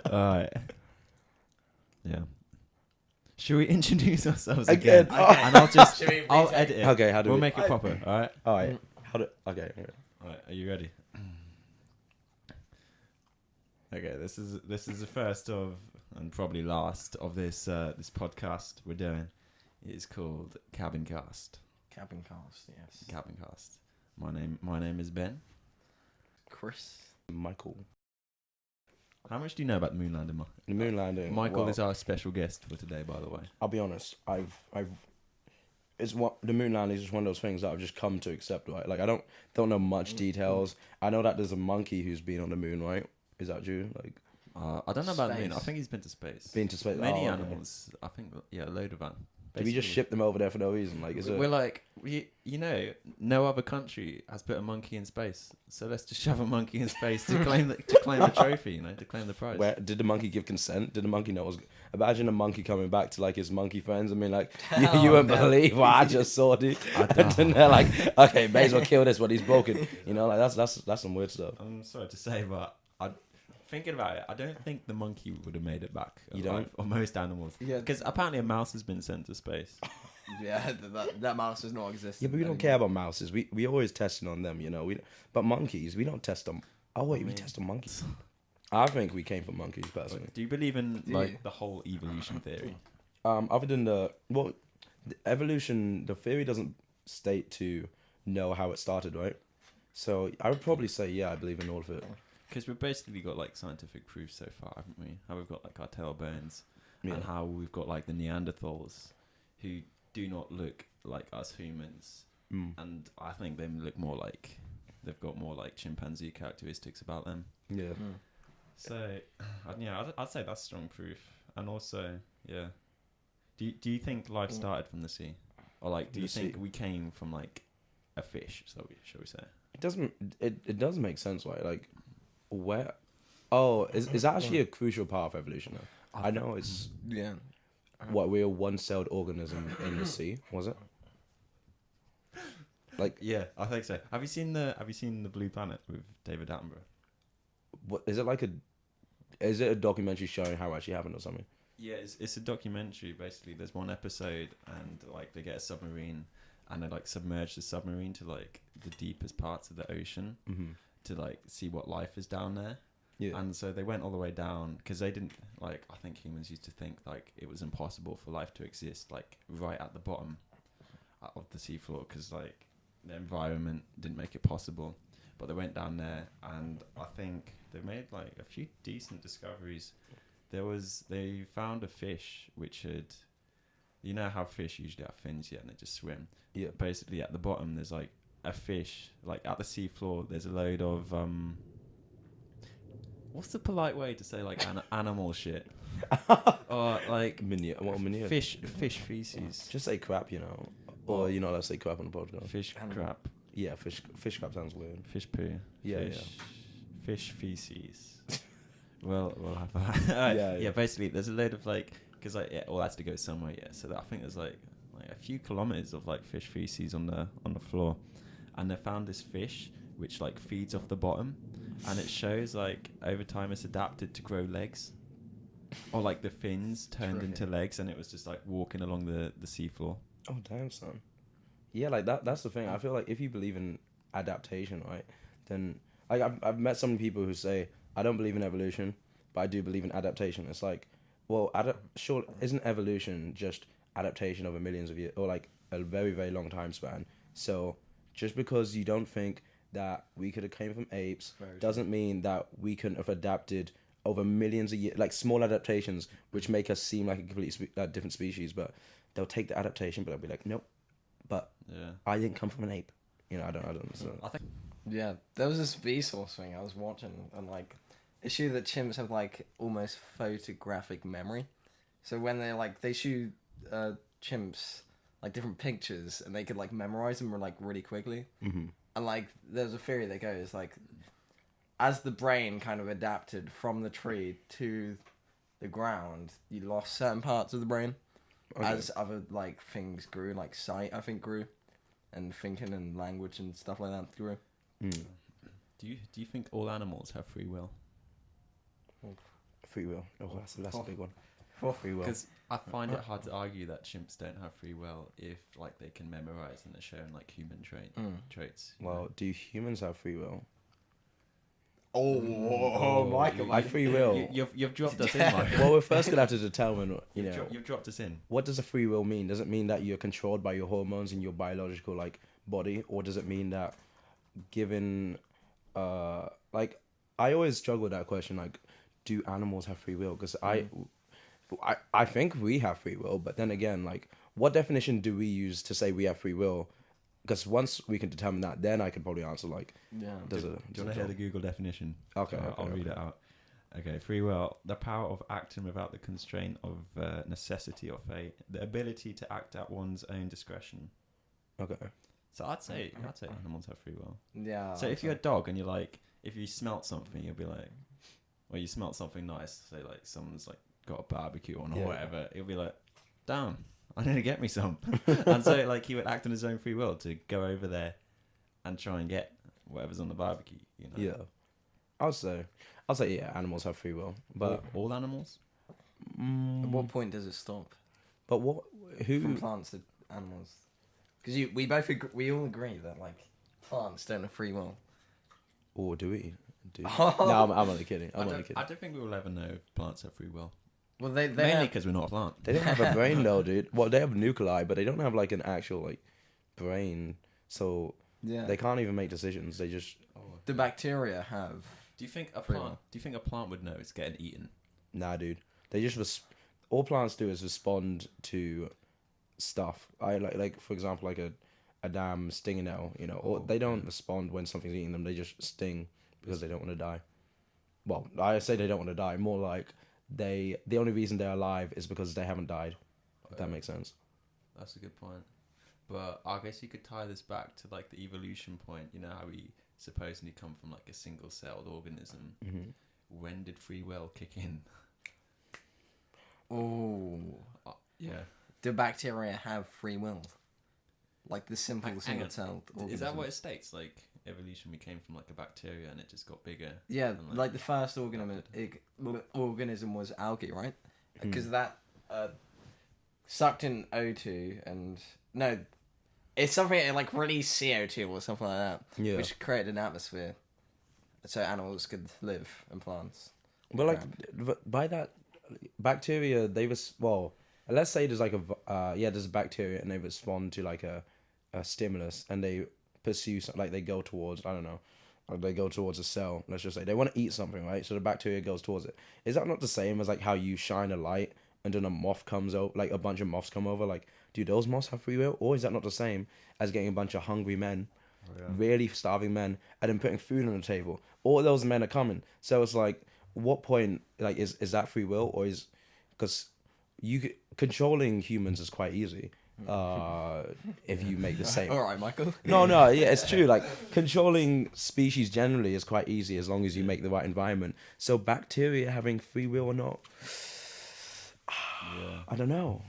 Alright. Yeah. Should we introduce ourselves Again? again? Okay. And Should we I'll retake? edit it. Okay, how do we'll we- make it proper, alright? All right. Okay. Alright, are you ready? Okay, this is the first of and probably last of this this podcast we're doing. It is called CabinCast. CabinCast, yes. CabinCast. My name is Ben. Chris. Michael. How much do you know about the moon landing? The moon landing. Michael well, is our special guest for today, by the way. I'll be honest. The moon landing is just one of those things that I've just come to accept. Right? Like I don't know much details. I know that there's a monkey who's been on the moon. Right? Is that true? Like I don't know about the moon. I Space. think he's been to space. been to space. Many Oh, okay. animals. I think, yeah, a load of them. Did we just ship them over there for no reason? Like, is it? We're like, no other country has put a monkey in space, so let's just shove a monkey in space to claim the trophy, to claim the prize. Where did the monkey give consent? Did the monkey know? Imagine a monkey coming back to like his monkey friends and being like, "You wouldn't believe what I just saw, dude." And then they're like, "Okay, may as well kill this one. He's broken." Like that's some weird stuff. I'm sorry to say, but thinking about it, I don't think the monkey would have made it back. You alive, or most animals, Yeah. because apparently a mouse has been sent to space. Yeah, that mouse does not exist. Yeah, but we don't care about mouses. We always testing on them, But monkeys, we don't test them. Oh wait, we test on monkeys. I think we came from monkeys personally. Do you believe in Yeah. the whole evolution theory? Other than the evolution, the theory doesn't state to know how it started, right? So I would probably say yeah, I believe in all of it. Because we've basically got like scientific proof so far, haven't we? How we've got like our tailbones, Yeah. and how we've got like the Neanderthals, who do not look like us humans, and I think they look more like they've got more like chimpanzee characteristics about them. Yeah. So, yeah, I'd say that's strong proof. And also, yeah, do you think life started from the sea, or like do From you the think sea. we came from like a fish? Shall we say? It doesn't. It does make sense, right? Like, where? Oh, is that actually a crucial part of evolution? Though? I know it's Yeah. what we're a one-celled organism in the sea. Was it? Like, Yeah, I think so. Have you seen the Blue Planet with David Attenborough? what is it like Is it a documentary showing how it actually happened or something? Yeah, it's a documentary. Basically, there's one episode, and like they get a submarine, and they like submerge the submarine to like the deepest parts of the ocean to like see what life is down there. Yeah. And so they went all the way down because they didn't like. I think humans used to think like it was impossible for life to exist like right at the bottom of the seafloor because like the environment didn't make it possible. But they went down there, and I think they made like a few decent discoveries. They found a fish which had, you know how fish usually have fins, yeah, and they just swim. Yeah. Basically, at the bottom there's like a fish, like at the seafloor. There's a load of what's the polite way to say like animal shit? Or like Manure. fish feces. Just say crap, or let's say crap on the podcast. Fish crap. Yeah, fish crap sounds weird. Fish poo. Yeah, Fish feces. We'll have that. Yeah. Basically, there's a load of like, because like it all has to go somewhere. Yeah, so I think there's like a few kilometers of like fish feces on the floor, and they found this fish which like feeds off the bottom, and it shows like over time it's adapted to grow legs, or like the fins turned into legs, and it was just like walking along the seafloor. Oh damn, son. Yeah, like that's the thing. I feel like if you believe in adaptation, right, then like I've met some people who say I don't believe in evolution, but I do believe in adaptation. It's like, well, isn't evolution just adaptation over millions of years or like a very very long time span? So just because you don't think that we could have came from apes doesn't mean that we couldn't have adapted over millions of years, like small adaptations which make us seem like a completely different species. But they'll take the adaptation, but they'll be like, nope. But Yeah. I didn't come from an ape. I don't understand. I think. Yeah, there was this Vsauce thing I was watching, and like, issue that chimps have like almost photographic memory. So when they shoot chimps like different pictures, and they could like memorize them like really quickly. Mm-hmm. And like, there's a theory that goes like, as the brain kind of adapted from the tree to the ground, you lost certain parts of the brain. Okay. As other like things grew, like sight I think grew, and thinking and language and stuff like that grew. Mm. Do Do you think all animals have free will? Free will. Oh, that's a big one. Free will. Because I find it hard to argue that chimps don't have free will if like they can memorize and they're showing like human traits. you Well, know? do humans have free will? Michael. My free will. You've dropped us in, Michael. Well, we're first gonna have to determine, You've dropped us in. what does a free will mean? Does it mean that you're controlled by your hormones in your biological like body, or does it mean that given, like, I always struggle with that question. Like, do animals have free will? Because I think we have free will, but then again, like, what definition do we use to say we have free will? Because once we can determine that, then I could probably answer like, Yeah. Do you want to hear the Google definition? Okay, I'll read it out. Okay, free will: the power of acting without the constraint of necessity or fate, the ability to act at one's own discretion. Okay. So I'd say animals have free will. Yeah. So if you're a dog and you're like, if you smelt something, you'll be like, well, you smelt something nice. Say like someone's like got a barbecue on or Yeah. whatever. You'll be like, damn, I need to get me some. And so like he would act on his own free will to go over there and try and get whatever's on the barbecue. You know. Yeah. I'll say yeah, animals have free will, but all animals. At what point does it stop? but what who From plants to animals? Because we all agree that like plants don't have free will. or do we? No, I'm only kidding. I'm only kidding. I don't think we will ever know if plants have free will. Well, they Mainly have, because we're not a plant. They don't have a brain though, dude. Well, they have nuclei, but they don't have like an actual like brain, so yeah. they can't even make decisions. They just The bacteria have. Do you think a Free plant? will. Do you think a plant would know it's getting eaten? nah, dude. They just all plants do is respond to stuff. I like for example like a damn stinging or they don't respond when something's eating them. They just sting because they don't want to die. Well, I say they don't want to die. More like the only reason they're alive is because they haven't died. If that makes sense. That's a good point. But I guess you could tie this back to like the evolution point. You know how we supposedly come from like a single-celled organism. Mm-hmm. When did free will kick in? Oh. Yeah. Do bacteria have free will? Like the simple Hang on. single-celled organism. Is that what it states? Like evolution, we came from like a bacteria and it just got bigger. Yeah, and, like the first organism was algae, right? Because that sucked in O2 and no, it's something like released CO2 or something like that, Yeah. which created an atmosphere, so animals could live and plants. But like, but by that, bacteria let's say there's like there's a bacteria and they respond to like a stimulus and they pursue like they go towards, I don't know, they go towards a cell. Let's just say they want to eat something, right? So the bacteria goes towards it. Is that not the same as like how you shine a light and then a moth comes over, like a bunch of moths come over? Like, do those moths have free will, or is that not the same as getting a bunch of hungry men, really starving men, and then putting food on the table? All those men are coming. So it's like, what point like is that free will, or is because controlling humans is quite easy. If you make the same. All right, Michael. No, yeah, it's true. Like controlling species generally is quite easy as long as you make the right environment. So bacteria having free will or not, I don't know.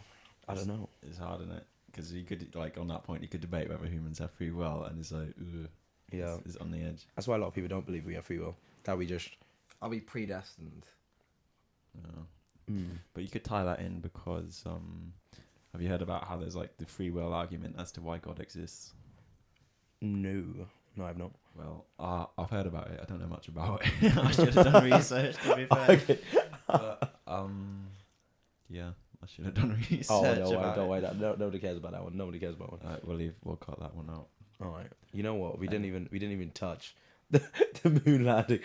It's hard, isn't it? Because you could like on that point you could debate whether humans have free will, and it's like, Yeah, it's on the edge. that's why a lot of people don't believe we have free will. That we just. I'll be predestined. But you could tie that in because have you heard about how there's like the free will argument as to why God exists? No, I've not. Well, I've heard about it. I don't know much about it. I should have done research, to be fair. Okay. But, yeah, I should have done research. Oh no, about don't it. wait. Nobody cares about that one. Nobody cares about one. We'll cut that one out. All right. You know what? We didn't even touch the moon landing.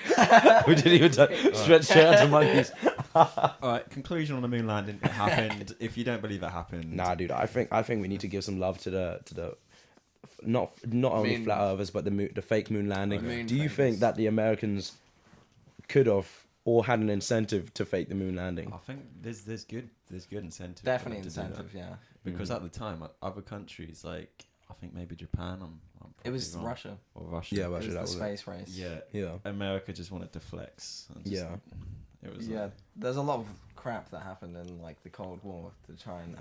We didn't even touch. Straight out to monkeys. All right. Conclusion on the moon landing. It happened. If you don't believe it happened, Nah, dude. I think we need to give some love to the not only Moon. flat earthers but the fake moon landing. Moon Do you fakers. think that the Americans could have or had an incentive to fake the moon landing? I think there's good incentive. for Definitely them to do that. incentive, yeah. Because at the time, other countries like I think maybe Japan. I'm It was probably wrong. Russia. Or Russia. Yeah, It Russia. was That the was it. space race. Yeah. Yeah. America just wanted to flex. And just, Yeah. It was Yeah, like, there's a lot of crap that happened in like the Cold War to try and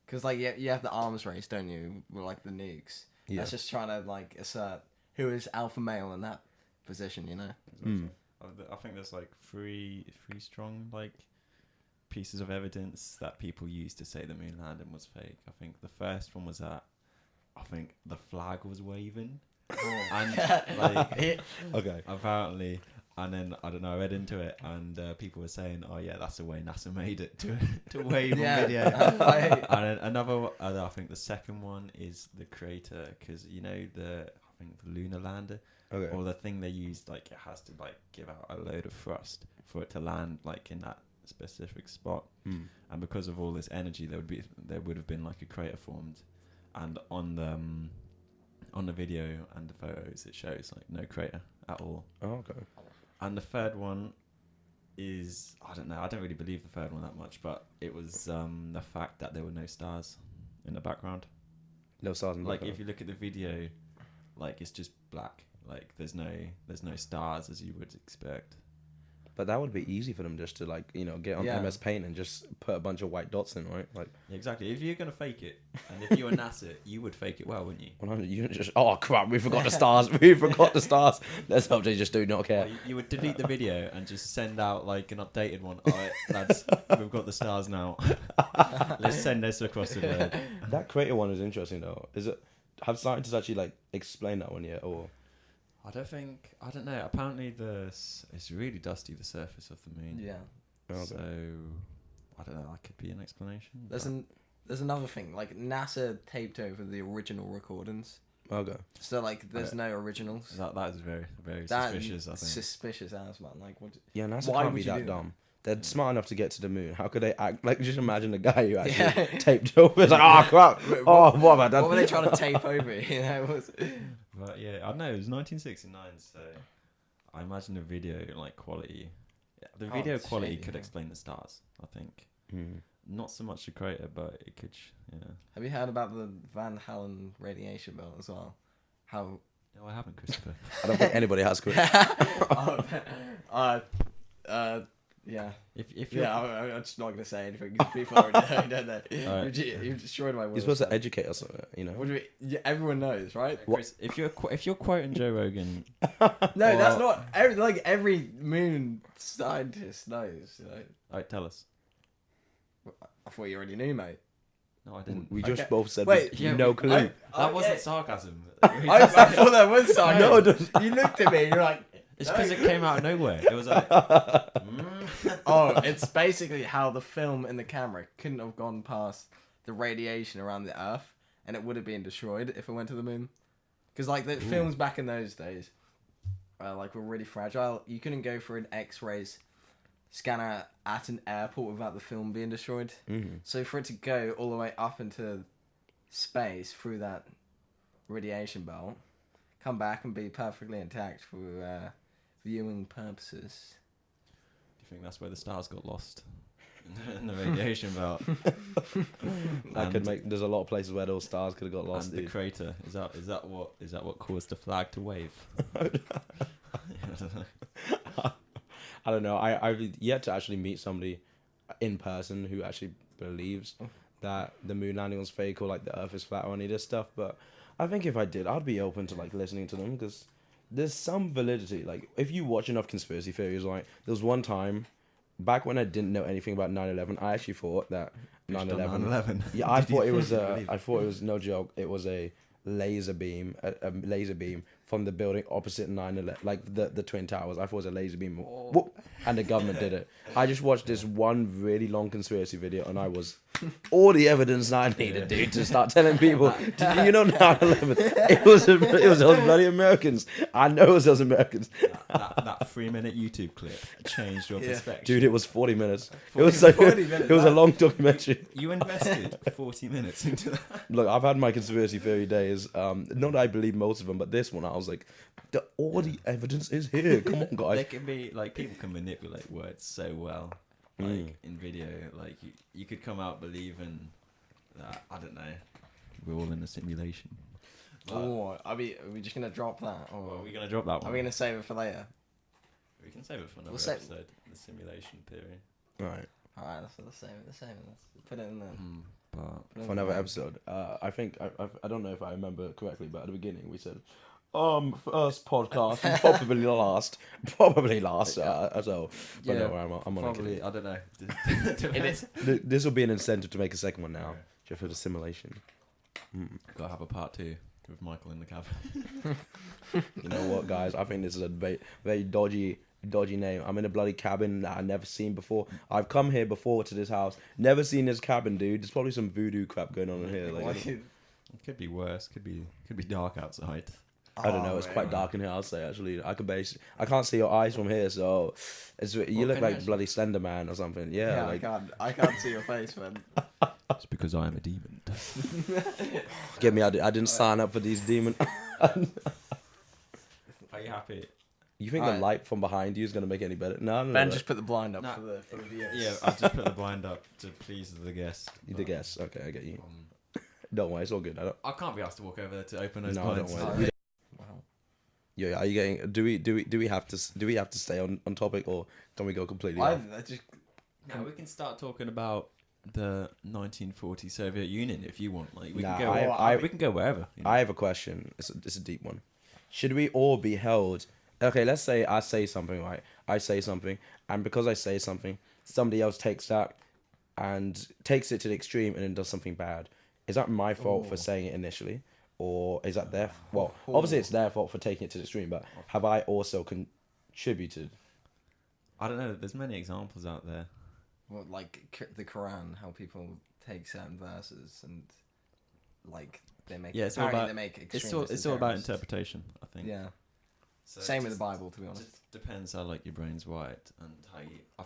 because like you have the arms race, don't you? With like the nukes. Yeah. That's just trying to like assert who is alpha male in that position, you know. Mm. I think there's like three strong like pieces of evidence that people used to say the moon landing was fake. I think the first one was that I think the flag was waving, and like Okay. apparently, and then I don't know, I read into it, and people were saying, "Oh yeah, that's the way NASA made it to wave Yeah. on video." And then I think the second one is the crater, because you know I think the lunar lander. Okay. Or the thing they used, like it has to like give out a load of thrust for it to land like in that specific spot, and because of all this energy, there would have been like a crater formed, and on the video and the photos, it shows like no crater at all. Oh, okay. And the third one is, I don't know, I don't really believe the third one that much, but it was the fact that there were no stars in the background. No stars in the Like background. if you look at the video, like it's just black. Like there's no stars as you would expect. But that would be easy for them just to like, you know, get on Yeah. MS Paint and just put a bunch of white dots in, right? Like, Yeah, exactly. If you're gonna fake it, and if you were NASA, you would fake it well, wouldn't you? 100. You just, oh crap, we forgot the stars. We forgot the stars. Let's hope they just do not care. Or you would delete the video and just send out like an updated one. All right, lads, we've got the stars now. Let's send this across the globe. That crater one is interesting though. Is it? Have scientists actually like explained that one yet, or? I don't know. Apparently, it's really dusty, the surface of the moon. Yeah. Okay. So I don't know. That could be an explanation. There's another thing. Like NASA taped over the original recordings, Okay. so like there's no originals. That is very very That's suspicious. I think. suspicious as man. Like what? Yeah, NASA Why can't would be you that do dumb. They're smart enough to get to the moon. How could they act? Like, just imagine a guy who actually Yeah. taped over. It's like, oh crap! Oh, what have I done? What were they trying to tape over? You know, it was. But yeah, I know it was 1969, so I imagine the video like quality. Yeah, the video it's quality shady, could yeah. explain the stars. I think Hmm. not so much the crater, but it could. Yeah. Have you heard about the Van Halen radiation belt as well? How? No, I haven't, Christopher. I don't think anybody has. Chris. Yeah. if you're Yeah, I'm just not gonna say anything because people already know, don't they? Alright. You've destroyed my words. You're supposed to educate us on it, you know. What do we, yeah, everyone knows, right? Chris, if you're quoting Joe Rogan, No, that's Well- not every moon scientist knows. You know? alright, tell us. I thought you already knew, mate. No, I didn't. We just Okay. both said Wait, we- yeah, no clue. That Okay. wasn't sarcasm. I thought that was science. No, it doesn't. You looked at me. You're like, It's because it came out of nowhere. It was like, oh, it's basically how the film in the camera couldn't have gone past the radiation around the Earth, and it would have been destroyed if it went to the moon. Because like the films back in those days, like were really fragile. You couldn't go for an X-rays scanner at an airport without the film being destroyed. Mhm. So for it to go all the way up into space through that radiation belt, come back and be perfectly intact for viewing purposes. do you think that's where the stars got lost in the radiation belt? That could make. There's a lot of places where those stars could have got lost. And the Dude. crater is that what caused the flag to wave? I don't know. I've yet to actually meet somebody in person who actually believes that the moon landing was fake or like the Earth is flat or any of this stuff. But I think if I did, I'd be open to like listening to them because there's some validity. Like if you watch enough conspiracy theories, like there was one time back when I didn't know anything about 9/11, I actually thought that 9/11. Yeah, I thought it was I thought it was no joke. It was a laser beam, a laser beam from the building opposite 9/11, like the Twin Towers. I thought it was a laser beam, whoop, and the government did it. I just watched this one really long conspiracy video, and I was all the evidence I needed, dude, to start telling people. You know, 9/11. It was those bloody Americans. I know it was those Americans, that 3-minute YouTube clip changed your Yeah. perspective. dude. It was 40 minutes. It was like 40 minutes, it was a wow. long documentary. You invested 40 minutes into that. Look, I've had my conspiracy theory days. Not that I believe most of them, but this one I was like, all the evidence is here. Come on, They guys. can be like, people can manipulate words so well, like in video. Like you could come out believing that, I don't know, we're all in a simulation. But, Oh, are we just gonna drop that, well, or are we gonna drop that one? are we gonna save it for later? We can save it for another We'll save- episode. The simulation theory. All right, All right, let's save it. Let's put it in there. But Put it in for another there. episode. I think I don't know if I remember correctly, but at the beginning we said, first podcast, and probably last. Probably last. So, but Yeah, no, I'm on Probably, it. I don't know. This will be an incentive to make a second one now, just for the simulation. Gotta have a part 2 with Michael in the cabin. You know what, guys? I think this is a very dodgy name. I'm in a bloody cabin that I've never seen before. I've come here before to this house, never seen this cabin, dude. There's probably some voodoo crap going on in here. Like, It could be worse. Could be dark outside. I don't know. It's quite dark in here. I'll say actually. I can't see your eyes from here, so you look can like you bloody Slender Man or something. Yeah, Yeah, like I can't see your face, man. It's because I am a demon. get me. I didn't sign up for these demons. Are you happy? You think the Alright. light from behind you is gonna make it any better? No. Ben, just put the blind up No. for the viewers. Yeah, I've just put the blind up to please the guest. You did guess. Okay, I get you. Um, Don't worry, it's all good. I can't be asked to walk over there to open those No, blinds. don't worry. Alright. Wow. Yeah, are you getting? Do we have to stay on topic, or can we go completely I off? just Now we can start talking about the 1940 Soviet Union if you want. Like we Nah, can go. We can go wherever. You know? I have a question. It's a deep one. Should we all be held? Okay, let's say I say something, right? I say something, and because I say something, somebody else takes that and takes it to the extreme and then does something bad. Is that my fault for saying it initially? Or is that their... Well, obviously it's their fault for taking it to the extreme, but have I also contributed? I don't know. There's many examples out there. well, like the Quran, how people take certain verses and like they make. Yeah, it's all apparently about. they make It's extremists all and about terrorists. interpretation. I think. Yeah, So same it with the just- Bible, to be honest. Just depends how like your brain's wired and how you. I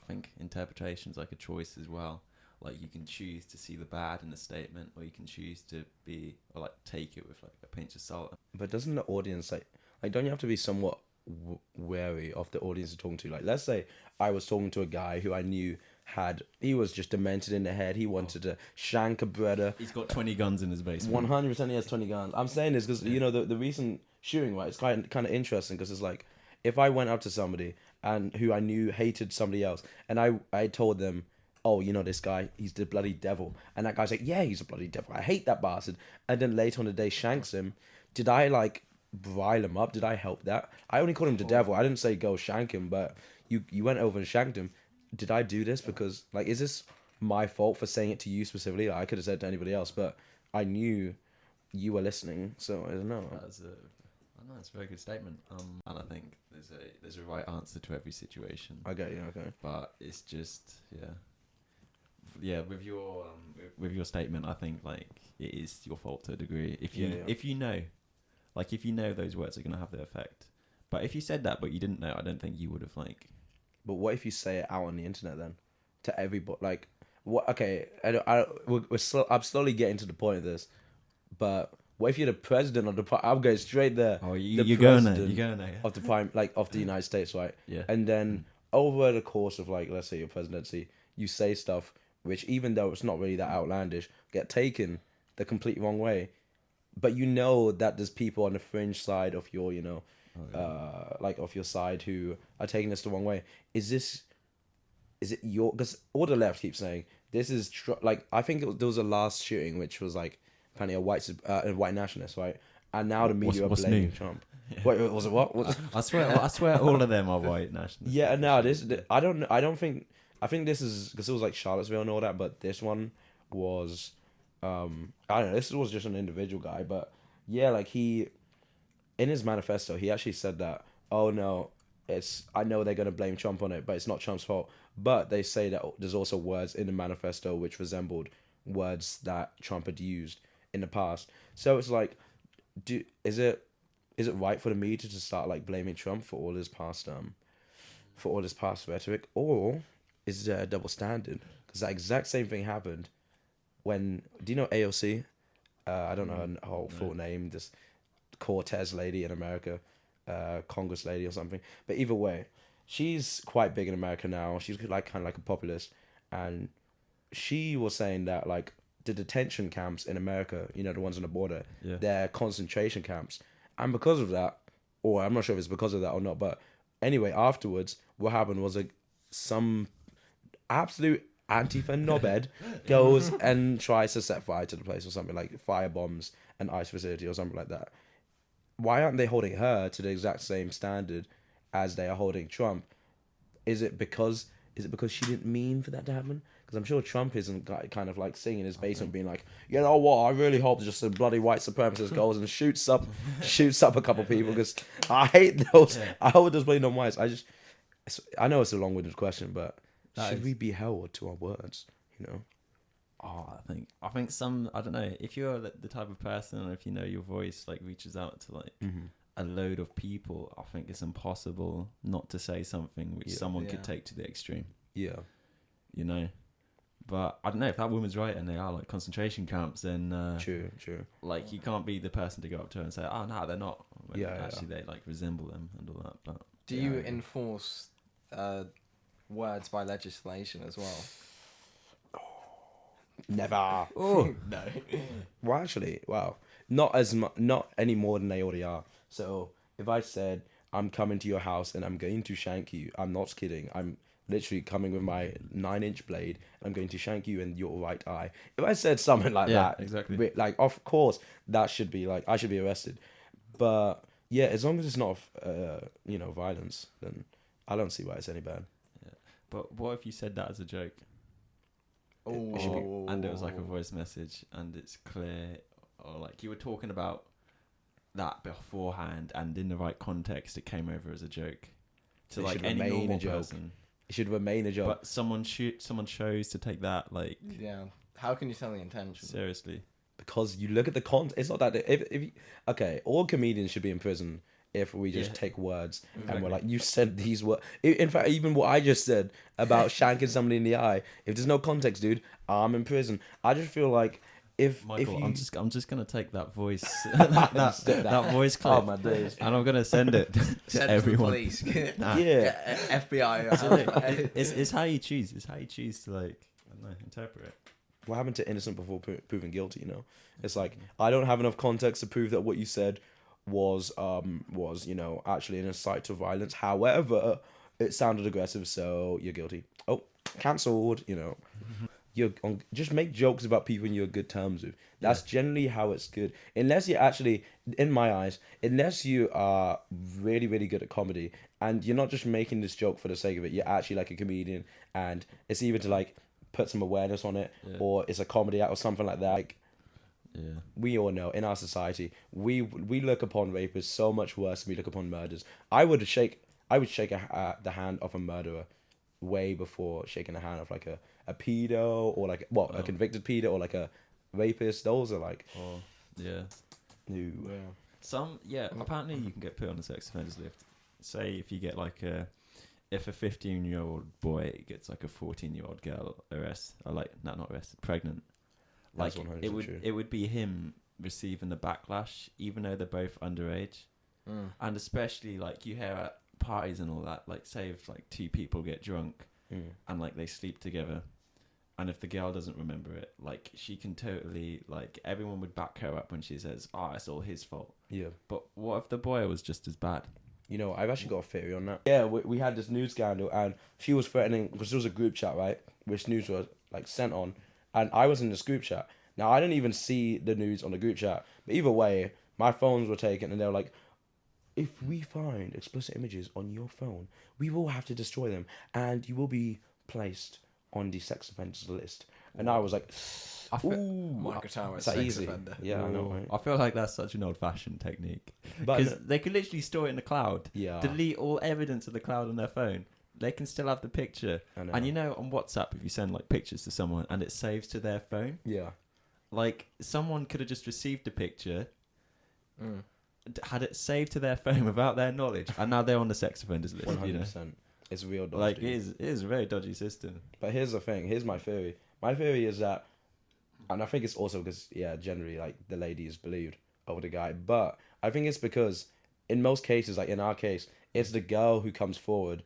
think interpretation's like a choice as well. Like you can choose to see the bad in a statement, or you can choose to take it with like a pinch of salt. But doesn't the audience like don't you have to be somewhat wary of the audience you're talking to? Like, let's say I was talking to a guy who I knew he was just demented in the head. He wanted to shank a brother. He's got 20 guns in his basement. 100% he has 20 guns. I'm saying this because you know the recent shooting, right? It's kind of interesting because it's like if I went up to somebody and who I knew hated somebody else, and I told them, oh, you know this guy, he's the bloody devil, and that guy's like, yeah, he's a bloody devil. I hate that bastard. And then later on the day shanks him. Did I like rile him up? Did I help that? I only called him the devil. I didn't say go shank him, but you went over and shanked him. Did I do this because like is this my fault for saying it to you specifically? Like, I could have said it to anybody else, but I knew you were listening, so I don't know. I know it's a very good statement. And I think there's a right answer to every situation. I get you. Okay. But it's just with your statement, I think like it is your fault to a degree. If you know those words are gonna have their effect. But if you said that but you didn't know, I don't think you would have like. But what if you say it out on the internet then, to everybody? Like, what? Okay, I'm slowly getting to the point of this, but what if you're the president of the? I'm going straight there. Oh, the you're going there. president You're going there. of the prime, like of the United States, right? Yeah. And then over the course of like, let's say your presidency, you say stuff which, even though it's not really that outlandish, get taken the complete wrong way. But you know that there's people on the fringe side of your, of your side who are taking this the wrong way. Is it your? Because all the left keeps saying this is I think there was a last shooting which was like apparently a white nationalist, right? And now the media What's are blaming new? Trump. Wait, was it what? I swear, all of them are white nationalists. Yeah, and now I think this is because it was like Charlottesville and all that, but this one was I don't know. This was just an individual guy, but yeah, like he in his manifesto he actually said that, oh no, I know they're gonna blame Trump on it, but it's not Trump's fault. But they say that there's also words in the manifesto which resembled words that Trump had used in the past. So it's like, is it right for the media to start like blaming Trump for all his past rhetoric, or is there a double standard? Because that exact same thing happened when, do you know AOC? I don't know her whole full name. This Cortez lady in America, Congress lady or something. But either way, she's quite big in America now. She's like kind of like a populist, and she was saying that like the detention camps in America, you know, the ones on the border, they're concentration camps, and because of that, or I'm not sure if it's because of that or not, but anyway, afterwards, what happened was some absolute Antifa knobhead goes and tries to set fire to the place or something, like fire bombs an ICE facility or something like that. why aren't they holding her to the exact same standard as they are holding Trump? Is it because she didn't mean for that to happen? Because I'm sure Trump isn't kind of like sitting in his basement being like, you know what, I really hope just a bloody white supremacist goes and shoots up a couple people, because I hate those. I hope those bloody non whites. I know it's a long-winded question, but should we be held to our words? You know. Oh, I think some, I don't know, if you're the type of person, or if you know your voice like reaches out to like a load of people, I think it's impossible not to say something which someone could take to the extreme. Yeah. You know, but I don't know if that woman's right and they are like concentration camps, then True. like you can't be the person to go up to her and say, oh no, they're not. When actually they like resemble them and all that. But do you enforce words by legislation as well? Never. Oh No. Well, actually, wow. Not as much, not any more than they already are. So if I said I'm coming to your house and I'm going to shank you, I'm not kidding. I'm literally coming with my 9-inch blade and I'm going to shank you in your right eye. If I said something like that, exactly. like of course that should be like I should be arrested. But yeah, as long as it's not violence, then I don't see why it's any bad. Yeah. But what if you said that as a joke? Oh. And it was like a voice message and it's clear, or like you were talking about that beforehand and in the right context it came over as a joke to It like should any remain normal a joke. person. It should remain a joke. But someone chose to take that like Yeah. How can you tell the intention? seriously. Because you look at the content, it's not that if you, okay, all comedians should be in prison if we just take words and we're like, you said these words. In fact, even what I just said about shanking somebody in the eye, if there's no context, dude, I'm in prison. I just feel like if Michael, you, I'm just gonna take that voice that voice clip oh my days, and I'm gonna send it to everyone. To the police. yeah, FBI. It's how you choose. It's how you choose to like I don't know, interpret it. what happened to innocent before proven guilty? You know, it's like I don't have enough context to prove that what you said was actually an incite to violence. However, it sounded aggressive, so you're guilty. Oh, cancelled. You know, just make jokes about people you're good terms with. That's generally how it's good. Unless you're actually, in my eyes, unless you are really, really good at comedy and you're not just making this joke for the sake of it. You're actually like a comedian, and it's either to like put some awareness on it, or it's a comedy act or something like that. Like, Yeah. we all know in our society we look upon rapists so much worse than we look upon murderers. I would shake the hand of a murderer way before shaking the hand of like a pedo or like a convicted pedo or like a rapist. Those are like Yeah. Apparently you can get put on a sex offenders list. Say if you get like if a 15-year-old boy gets like a 14-year-old girl pregnant. Like it would be him receiving the backlash, even though they're both underage, and especially like you hear at parties and all that. Like, say if like two people get drunk and like they sleep together, and if the girl doesn't remember it, like she can totally like everyone would back her up when she says, "Oh, it's all his fault." Yeah. But what if the boy was just as bad? You know, I've actually got a theory on that. Yeah, we had this news scandal, and she was threatening because there was a group chat, right, which news was like sent on. And I was in this group chat. Now, I didn't even see the news on the group chat. But either way, my phones were taken and they were like, if we find explicit images on your phone, we will have to destroy them. And you will be placed on the sex offenders list. And I was like, Michael Tower, is that sex easy? offender. Yeah, I know, right? I feel like that's such an old-fashioned technique. But Because they could literally store it in the cloud. Yeah. Delete all evidence of the cloud on their phone. They can still have the picture. I know. And you know, on WhatsApp, if you send like pictures to someone and it saves to their phone, Yeah. like someone could have just received a picture, had it saved to their phone without their knowledge, and now they're on the sex offenders list. 100%. You know, It's real dodgy. like it is a very dodgy system. But here's the thing. Here's my theory. My theory is that, and I think it's also because, generally, like, the lady is believed over the guy. But I think it's because, in most cases, like in our case, it's the girl who comes forward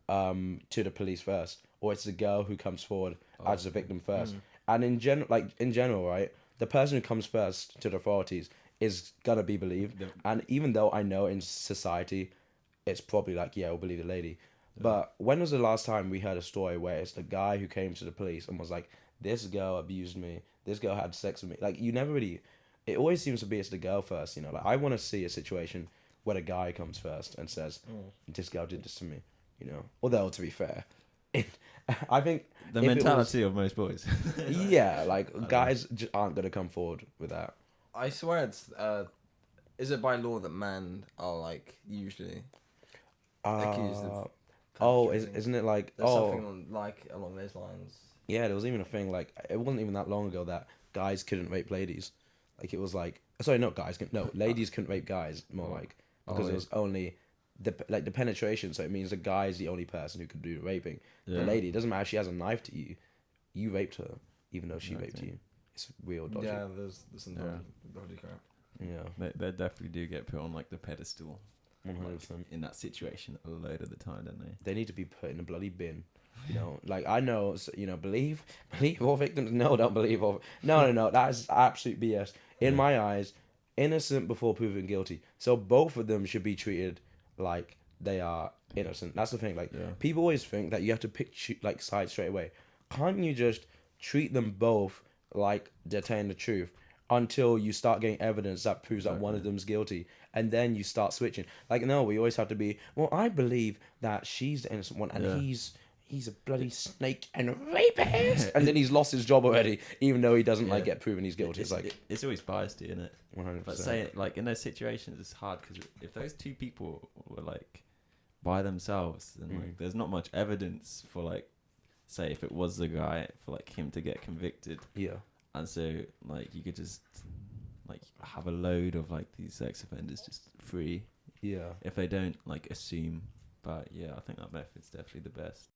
to the police first. Or it's the girl who comes forward as the victim first. And in general, right, the person who comes first to the authorities is gonna be believed. And even though I know in society, it's probably like, yeah, we'll believe the lady. But when was the last time we heard a story where it's the guy who came to the police and was like, this girl abused me, this girl had sex with me? Like, you never really, it always seems to be it's the girl first. You know, like I want to see a situation where the guy comes first and says, "This girl did this to me." You know, although to be fair, I think The if it mentality of most boys. yeah, like guys aren't gonna come forward with that. I swear it's is it by law that men are like usually accused of perpetrating? Isn't it like There's something like along those lines. yeah, there was even a thing like it wasn't even that long ago that guys couldn't rape ladies. Like it was like sorry, not guys. No, ladies couldn't rape guys. More like because it was only the penetration. So it means the guy's the only person who could do the raping. Yeah. The lady, it doesn't matter if she has a knife to you, you raped her even though she raped you. It's real dodgy. Yeah, there's some dodgy crap. Yeah, They definitely do get put on like the pedestal 100%. in that situation a load of the time, don't they? They need to be put in a bloody bin. You know, like I know, you know, believe all victims. No, don't believe all. No. That is absolute BS. In my eyes, innocent before proven guilty. So both of them should be treated like they are innocent. That's the thing. Like people always think that you have to pick like sides straight away. Can't you just treat them both like they're telling the truth until you start getting evidence that proves that one of them's guilty, and then you start switching? Like no, we always have to be. Well, I believe that she's the innocent one, and he's a bloody snake and a rapist, and then he's lost his job already, even though he doesn't like get proven he's guilty. It's always biased, isn't it? 100%. But say like in those situations, it's hard because if those two people were like by themselves, then like there's not much evidence for like say if it was the guy for like him to get convicted. Yeah. And so like you could just like have a load of like these sex offenders just free. Yeah. If they don't like assume. But yeah, I think that method's definitely the best.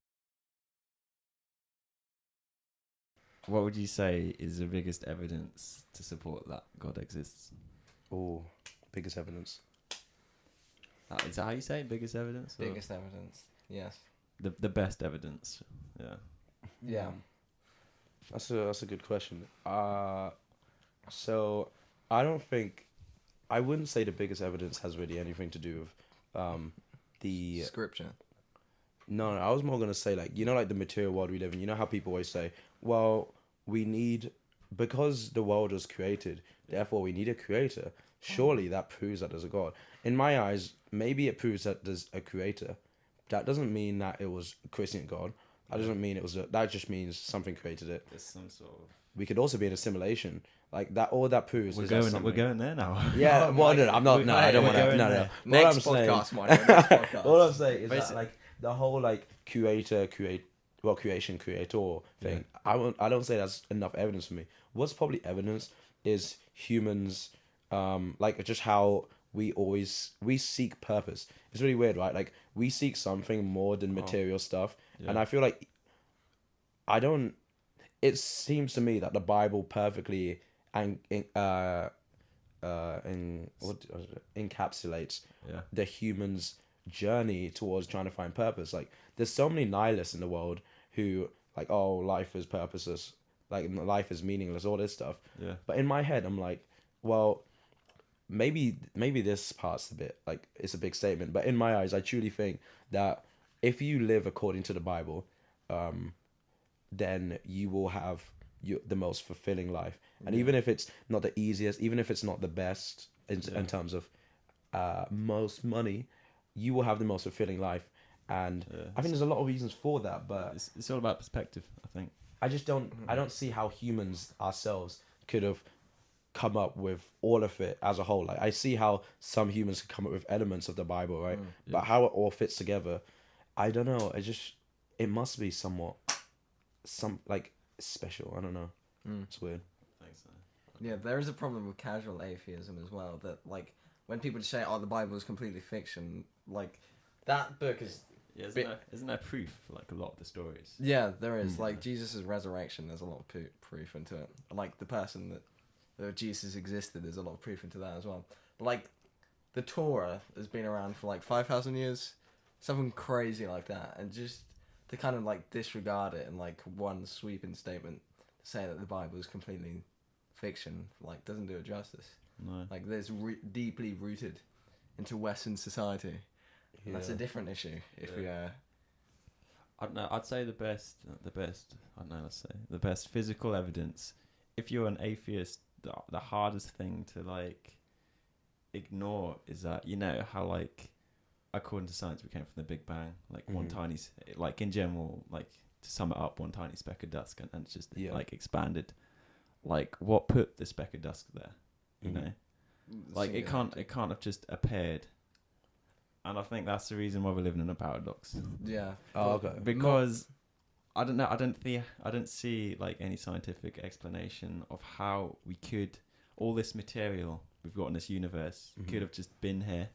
What would you say is the biggest evidence to support that God exists? Oh, biggest evidence. Is that how you say it? Biggest evidence? Or Biggest evidence. Yes. the best evidence. Yeah. Yeah. That's a good question. So I wouldn't say the biggest evidence has really anything to do with the Scripture. No, I was more gonna say like like the material world we live in. You know how people always say, well, we need because the world was created, therefore we need a creator. Surely that proves that there's a God. In my eyes, maybe it proves that there's a creator. That doesn't mean that it was a Christian God. That doesn't mean it was that just means something created it. There's some sort of. We could also be in a simulation. Like that, all that proves We're is going. We're going there now. Yeah, well, no, I'm not. No, I don't want to. No. Next podcast, Next podcast. All I'm saying is that like the whole like creation creator thing. Yeah. I don't say that's enough evidence for me. What's probably evidence is humans, like just how we seek purpose. It's really weird, right? Like we seek something more than material stuff, and I feel like it seems to me that the Bible perfectly encapsulates the human's journey towards trying to find purpose. Like there's so many nihilists in the world who like, oh, life is purposeless, like life is meaningless, all this stuff. Yeah. But in my head, I'm like, well, maybe this part's a bit like it's a big statement, but in my eyes, I truly think that if you live according to the Bible, then you will have the most fulfilling life. And even if it's not the easiest, even if it's not the best in terms of most money, you will have the most fulfilling life. And I think there's a lot of reasons for that, but it's all about perspective, I think. I just don't see how humans ourselves could have come up with all of it as a whole. Like I see how some humans could come up with elements of the Bible, right? But how it all fits together, I don't know. It must be somewhat like special. I don't know. It's weird. I think so. Yeah, there is a problem with casual atheism as well. That like when people just say, "Oh, the Bible is completely fiction," like that book is. Yeah, isn't there proof for like a lot of the stories? Yeah, there is. Like Jesus' resurrection, there's a lot of proof into it. Like the person that Jesus existed, there's a lot of proof into that as well. But like the Torah has been around for like 5,000 years, something crazy like that, and just to kind of like disregard it in like one sweeping statement to say that the Bible is completely fiction, like doesn't do it justice. No. Like there's deeply rooted into Western society. Yeah. That's a different issue. If we I don't know. I'd say the best. I don't know. Let's say the best physical evidence. If you're an atheist the hardest thing to like ignore is that, you know how like according to science we came from the Big Bang, like one tiny like in general, like to sum it up, one tiny speck of dust, and it's just like expanded. Like what put the speck of dust there, you know, like it can't have just appeared. And I think that's the reason why we're living in a paradox. Yeah. Oh, okay. Because I don't know, I don't see like any scientific explanation of how we could, all this material we've got in this universe could have just been here,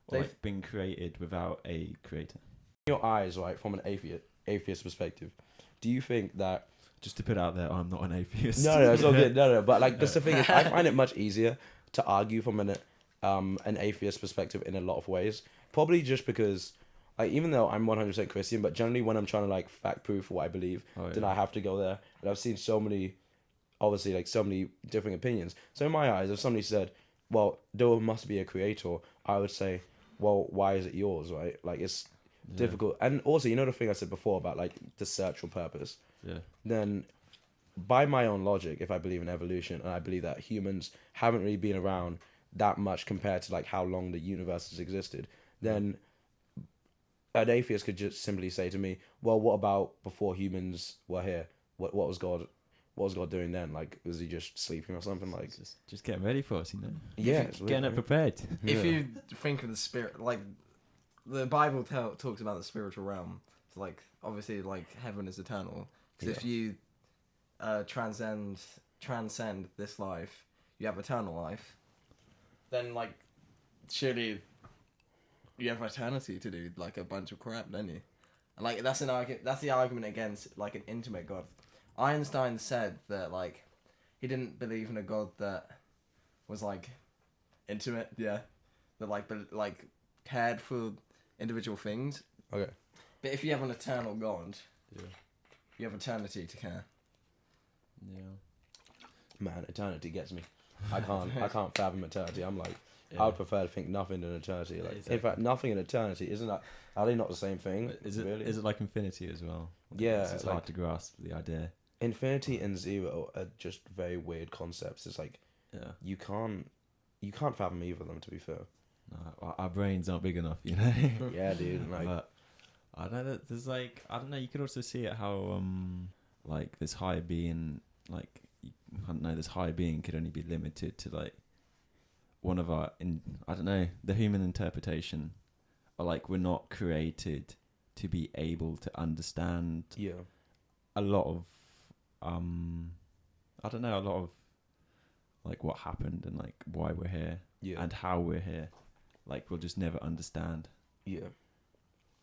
or like been created without a creator. In your eyes, right, from an atheist perspective, do you think that? Just to put out there, I'm not an atheist. No, it's all good. No. But like, that's the thing is, I find it much easier to argue from an atheist perspective in a lot of ways. Probably just because, like, even though I'm 100% Christian, but generally when I'm trying to like fact proof what I believe, then I have to go there. And I've seen so many, obviously, like so many different opinions. So in my eyes, if somebody said, "Well, there must be a creator," I would say, "Well, why is it yours?" Right? Like it's difficult. And also, you know the thing I said before about like the search for purpose. Yeah. Then, by my own logic, if I believe in evolution and I believe that humans haven't really been around that much compared to like how long the universe has existed, then an atheist could just simply say to me, "Well, what about before humans were here? What was God? What was God doing then? Like, was he just sleeping or something? Like, just getting ready for us, you know? Yeah, getting it prepared. If you think of the spirit, like the Bible talks about the spiritual realm. So like obviously, like heaven is eternal. Because if you transcend this life, you have eternal life. Then like, surely you have eternity to do like a bunch of crap, don't you? And like that's the argument against like an intimate God. Einstein said that like he didn't believe in a God that was like intimate, that like cared for individual things. Okay. But if you have an eternal God, you have eternity to care. Yeah. Man, eternity gets me. I can't fathom eternity. I'm like, I would prefer to think nothing in eternity. Like, in fact, nothing in eternity isn't that? Are they not the same thing? Is it really? Is it like infinity as well? Yeah, it's like, hard to grasp the idea. Infinity and zero are just very weird concepts. It's like, you can't fathom either of them. To be fair, no, our brains aren't big enough, you know. Yeah, dude. Like, but I don't know. There's like, I don't know. You could also see it how like this higher being, like I don't know, this higher being could only be limited to like one of our I don't know, the human interpretation, or like we're not created to be able to understand a lot of I don't know, a lot of like what happened and like why we're here and how we're here. Like we'll just never understand. Yeah.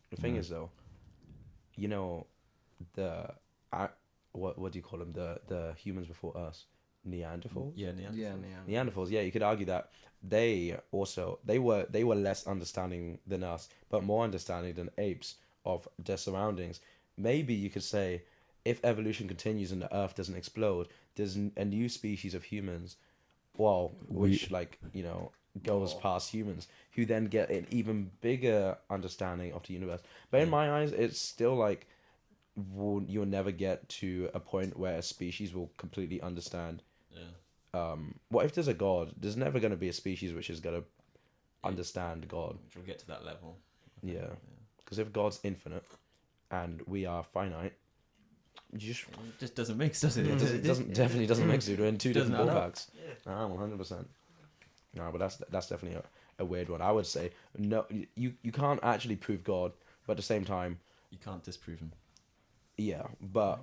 The thing is though, you know, what do you call them? The humans before us, Neanderthals. Yeah, Neanderthals. Neanderthals. Yeah, you could argue that they were less understanding than us, but more understanding than apes of their surroundings. Maybe you could say, if evolution continues and the Earth doesn't explode, there's a new species of humans, which like you know goes past humans, who then get an even bigger understanding of the universe. But in my eyes, it's still like you'll never get to a point where a species will completely understand. What if there's a God? There's never going to be a species which is going to understand God. Which will get to that level. Yeah, because if God's infinite and we are finite, it just doesn't mix, does it? It definitely doesn't mix. Dude, we're in two different ballparks. 100%. No, but that's definitely a weird one. I would say no. You can't actually prove God, but at the same time, you can't disprove him. Yeah, but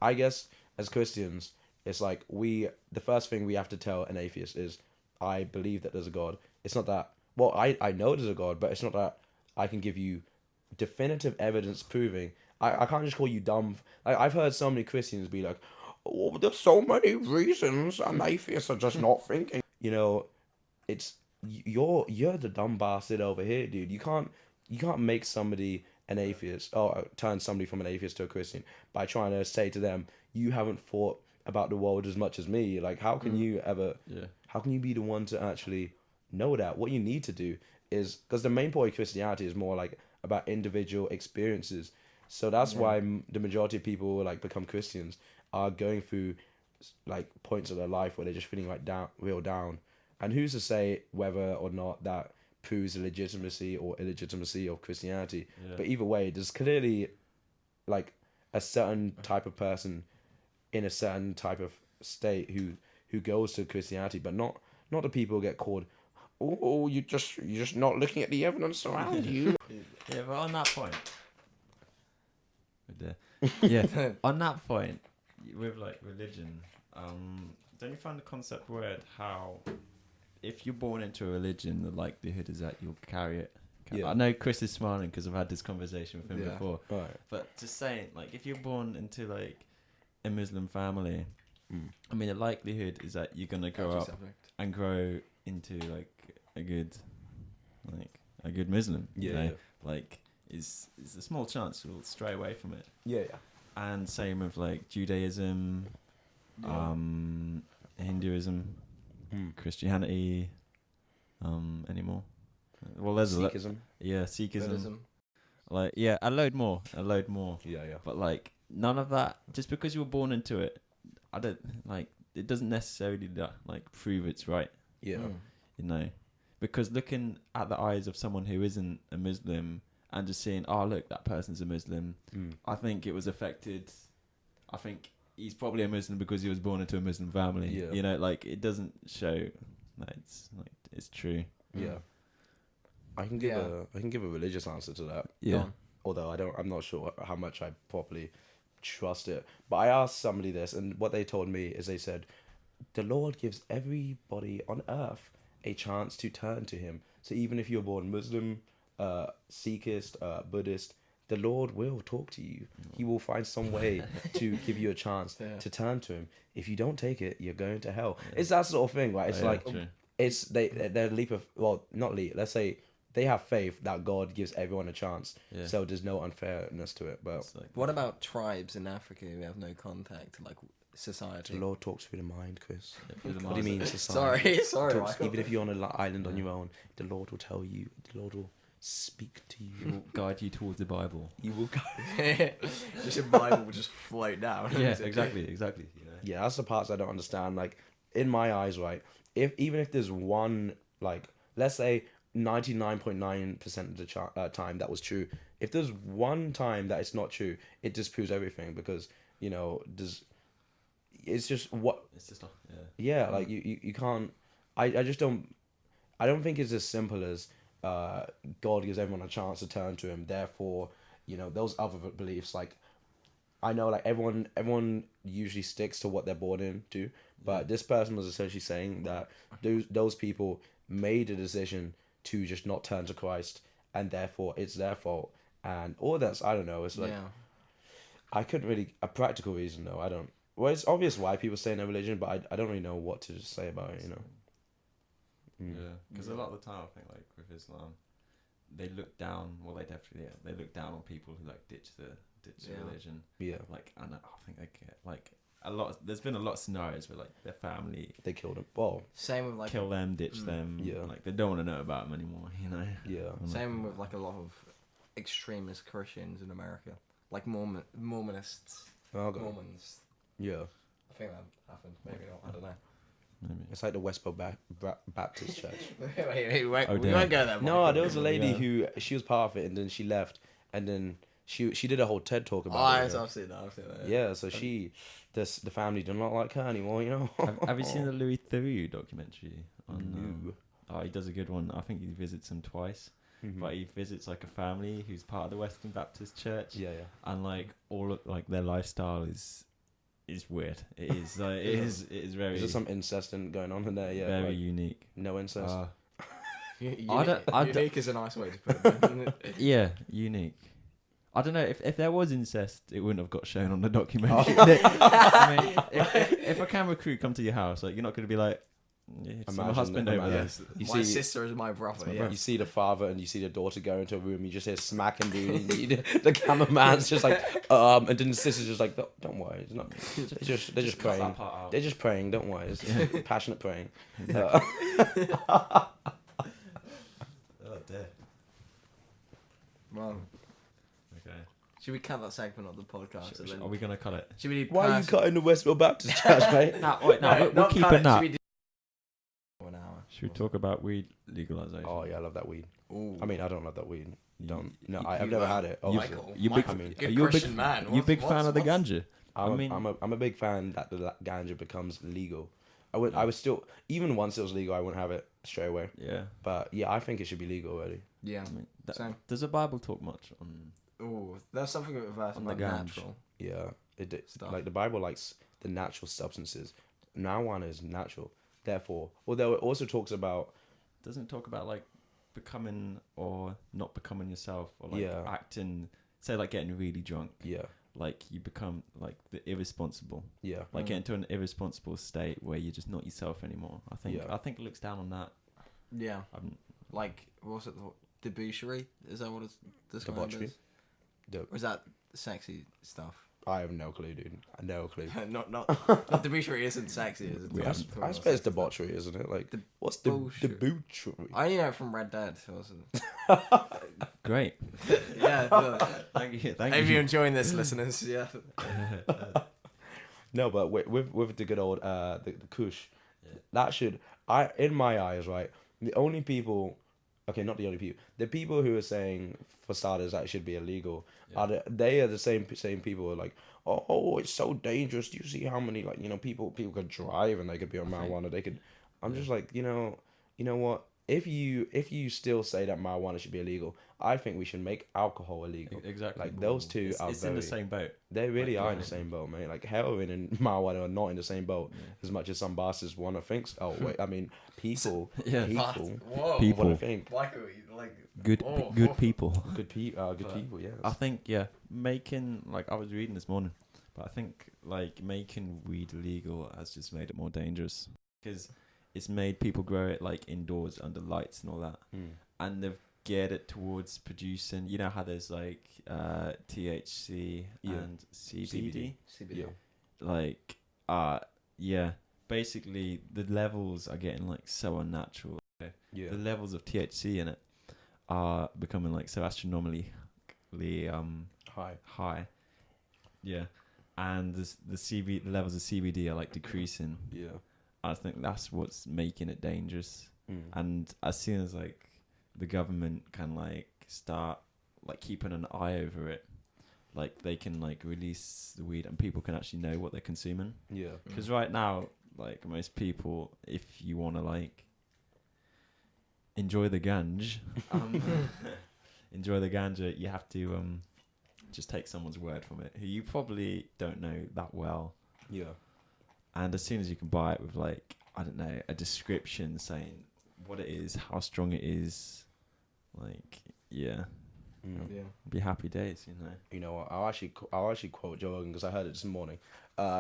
I guess as Christians, it's like the first thing we have to tell an atheist is, I believe that there's a God. It's not that, well, I know there's a God, but it's not that I can give you definitive evidence proving. I can't just call you dumb. Like, I've heard so many Christians be like, "Oh, there's so many reasons and atheists are just not thinking." You know, it's you're the dumb bastard over here, dude. You can't make somebody an atheist, or turn somebody from an atheist to a Christian by trying to say to them, "You haven't thought about the world as much as me." Like, how can you ever? How can you be the one to actually know that? What you need to do is, because the main point of Christianity is more like about individual experiences. So that's why the majority of people who like become Christians are going through like points of their life where they're just feeling like real down, and who's to say whether or not that proves the legitimacy or illegitimacy of Christianity? Yeah. But either way, there's clearly like a certain type of person in a certain type of state who goes to Christianity, but not the people who get called. Oh, you're just not looking at the evidence around you. Yeah, but on that point, yeah, on that point, with like religion, don't you find the concept weird? How if you're born into a religion, the likelihood is that you'll carry it. Yeah. I know Chris is smiling because I've had this conversation with him Yeah. before. Right. But just saying, like, if you're born into like a Muslim family, Mm. I mean, the likelihood is that you're gonna grow up and grow into like a good Muslim. Yeah, You know? yeah. Like, is a small chance you'll stray away from it. Yeah, yeah. And same with like Judaism, Hinduism, Christianity, anymore. Well, there's Sikhism. Sikhism. Buddhism. Like, yeah, a load more. Yeah, yeah. But like, none of that. Just because you were born into it, I don't like. It doesn't necessarily like prove it's right. Yeah. You know, because looking at the eyes of someone who isn't a Muslim and just seeing, oh look, that person's a Muslim. I think it was affected. I think he's probably a Muslim because he was born into a Muslim family. Yeah. You know, like it doesn't show that it's true. Yeah. I can give a religious answer to that. Yeah. Although I'm not sure how much I properly trust it. But I asked somebody this, and what they told me is they said, the Lord gives everybody on earth a chance to turn to him. So even if you're born Muslim, Sikhist, Buddhist, the Lord will talk to you. He will find some way to give you a chance to turn to him. If you don't take it, you're going to hell. It's that sort of thing, right? It's True. it's they're leap of, well, not leap, let's say they have faith that God gives everyone a chance. Yeah. So there's no unfairness to it. But It's like, What about tribes in Africa who have no contact to like the society? Lord talks through the mind, Chris. through the What do you mean mindset. society? Sorry, Talks- Michael. even if you're on an island on your own, the Lord will tell you. The Lord will speak to It you. will guide you towards the Bible. You will go. Just a Bible will just float down. Yeah, exactly. You know? Yeah, that's the parts I don't understand. Like, in my eyes, right, even if there's one, like, let's say 99.9% of the time that was true, if there's one time that it's not true, it disproves everything, because, you know, it's just what, It's just not, yeah. like, you can't, I don't think it's as simple as God gives everyone a chance to turn to him, therefore, you know, those other beliefs, like, I know, like, everyone usually sticks to what they're born into, but this person was essentially saying that those people made a decision to just not turn to Christ, and therefore it's their fault, and all that's, I don't know, it's like, I couldn't really, a practical reason though, I don't, well, it's obvious why people say in their religion, but I don't really know what to just say about it, you know. Yeah, because a lot of the time I think like with Islam, they look down. Well, they definitely they look down on people who like ditch the religion. Yeah. Like, and I think they get like a lot. There's been a lot of scenarios where like their family They killed him. Well, Same with like kill them, ditch them. Yeah. Like they don't want to know about them anymore. You know. yeah. same with like a lot of extremist Christians in America, like Mormonists. Okay. Mormons. Yeah. I think that happened. Maybe not. I don't know. Maybe. It's like the Westboro Baptist Church. wait, we Oh, won't damn. go there. No, Michael. there was a lady Yeah. who, she was part of it, and then she left, and then she did a whole TED talk Oh, about it. I've seen that. I've seen that. Yeah, so the family do not like her anymore, you know. Have you seen the Louis Theroux documentary? On, No. oh, he does a good one. I think he visits them twice. Mhm. But he visits like a family who's part of the Western Baptist Church. Yeah, yeah. And like all of like their lifestyle is weird. It is like it is very Is there some incest going on in there? Yeah, very like, unique. no incest. Unique is a nice way to put it. Yeah, unique. I don't know if there was incest, it wouldn't have got shown on the documentary. Oh. I mean, if a camera crew come to your house, like you're not going to be like, yeah, it's my Imagine husband that- over there. You My see, sister is my brother. Yeah. you see the father and you see the daughter go into a room. You just hear smacking, dude. The cameraman's just like, and then the sister's just like, don't worry, it's not. They're just Cut that praying. part out. They're just praying. Don't worry. It's passionate praying. Oh dear. Well, Okay. Should we cut that segment of the podcast? And then... Are we gonna cut it? Should we do Why are you cutting the Westfield Baptist church, mate? No, wait, no, we're not keeping cut it. that. Should we do... An hour. Should we talk about weed legalization? Oh yeah, I love that weed. Ooh. I mean, I don't love that weed. Don't. No, you- I've never had it. you- obviously. Michael, you big- Michael, I mean, good are you a big Christian man. You big fan of the what's- ganja? I'm a big fan that the ganja becomes legal. I would still, even once it was legal, I wouldn't have it straight away. Yeah. But yeah, I think it should be legal already. Yeah. I mean, Same. does the Bible talk much on? Ooh, there's something with verse On about the ganj. natural. Yeah, Stuff. like the Bible likes the natural substances. Marijuana is natural, therefore. Although it also talks about Doesn't it talk about like becoming or not becoming yourself, or like Yeah. acting? Say like getting really drunk. yeah, Like you become like the irresponsible. yeah, Like get into an irresponsible state where you're just not yourself anymore. I think. Yeah. I think it looks down on that. Yeah. I'm, Like, what's it? Debauchery? Is that what it's described Debauchery? as? The- Or is that sexy stuff? I have no clue, dude. No clue. not debauchery isn't sexy, is it? We I, haven't I suppose it's debauchery, isn't it? Like, what's the Debauchery. debauchery? I only know it from Red Dead. Wasn't great. it? Yeah. Thank you. Thank Hope you. you're enjoying this, listeners. Yeah. No, but with the good old the Kush, Yeah. that should in my eyes, right? The only people, okay, not the only people, the people who are saying for starters that it should be illegal, Yeah. they are the same people who are like, oh, it's so dangerous. Do you see how many people could drive and they could be on marijuana? They could. I'm just like, you know what? If you still say that marijuana should be illegal, I think we should make alcohol illegal. Exactly. Like those two are It's in the same boat. They really like, are in the same boat, mate. Like heroin and marijuana are not in the same boat Yeah. as much as some bastards want to think. Oh wait, I mean people, Yeah. people Whoa. People. want to think. Michael, like Good Oh, good oh. people. Good But people. Yes. I think making like I was reading this morning, but I think like making weed legal has just made it more dangerous because it's made people grow it like indoors under lights and all that, and they've geared it towards producing. You know how there's like THC Yeah. and CBD. CBD. Yeah. Like yeah, basically the levels are getting like so unnatural. Yeah. The levels of THC in it are becoming like so astronomically Hi. high. Yeah, and the levels of CBD are like decreasing. Yeah. I think that's what's making it dangerous. Mm. And as soon as like the government can like start like keeping an eye over it, like they can like release the weed and people can actually know what they're consuming. Yeah. Because right now, like most people, if you want to like enjoy the ganj, enjoy the ganja, you have to just take someone's word from it, who you probably don't know that well. Yeah. And as soon as you can buy it with like, I don't know, a description saying what it is, how strong it is, like, yeah, Mm. Yeah. be happy days, you know. You know what? I'll actually quote Joe Rogan because I heard it this morning.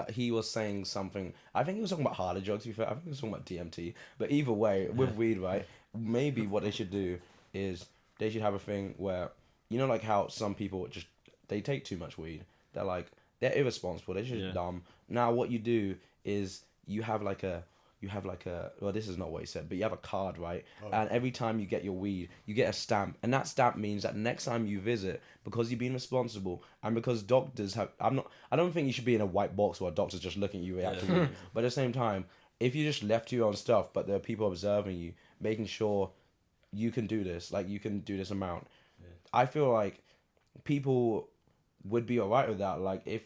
He was saying something. I think he was talking about harder drugs. To be fair, I think he was talking about DMT. But either way, with weed, right? Maybe what they should do is they should have a thing where, like how some people they take too much weed. They're irresponsible. They're just Yeah. dumb. Now what you do is you have like a well, this is not what he said, but you have a card, right? And every time you get your weed, you get a stamp, and that stamp means that next time you visit, because you've been responsible and because doctors have, I don't think you should be in a white box where doctors just looking at you reacting. Yeah. But at the same time, if you just left to your own stuff, but there are people observing you, making sure you can do this, like you can do this amount, I feel like people would be alright with that. Like if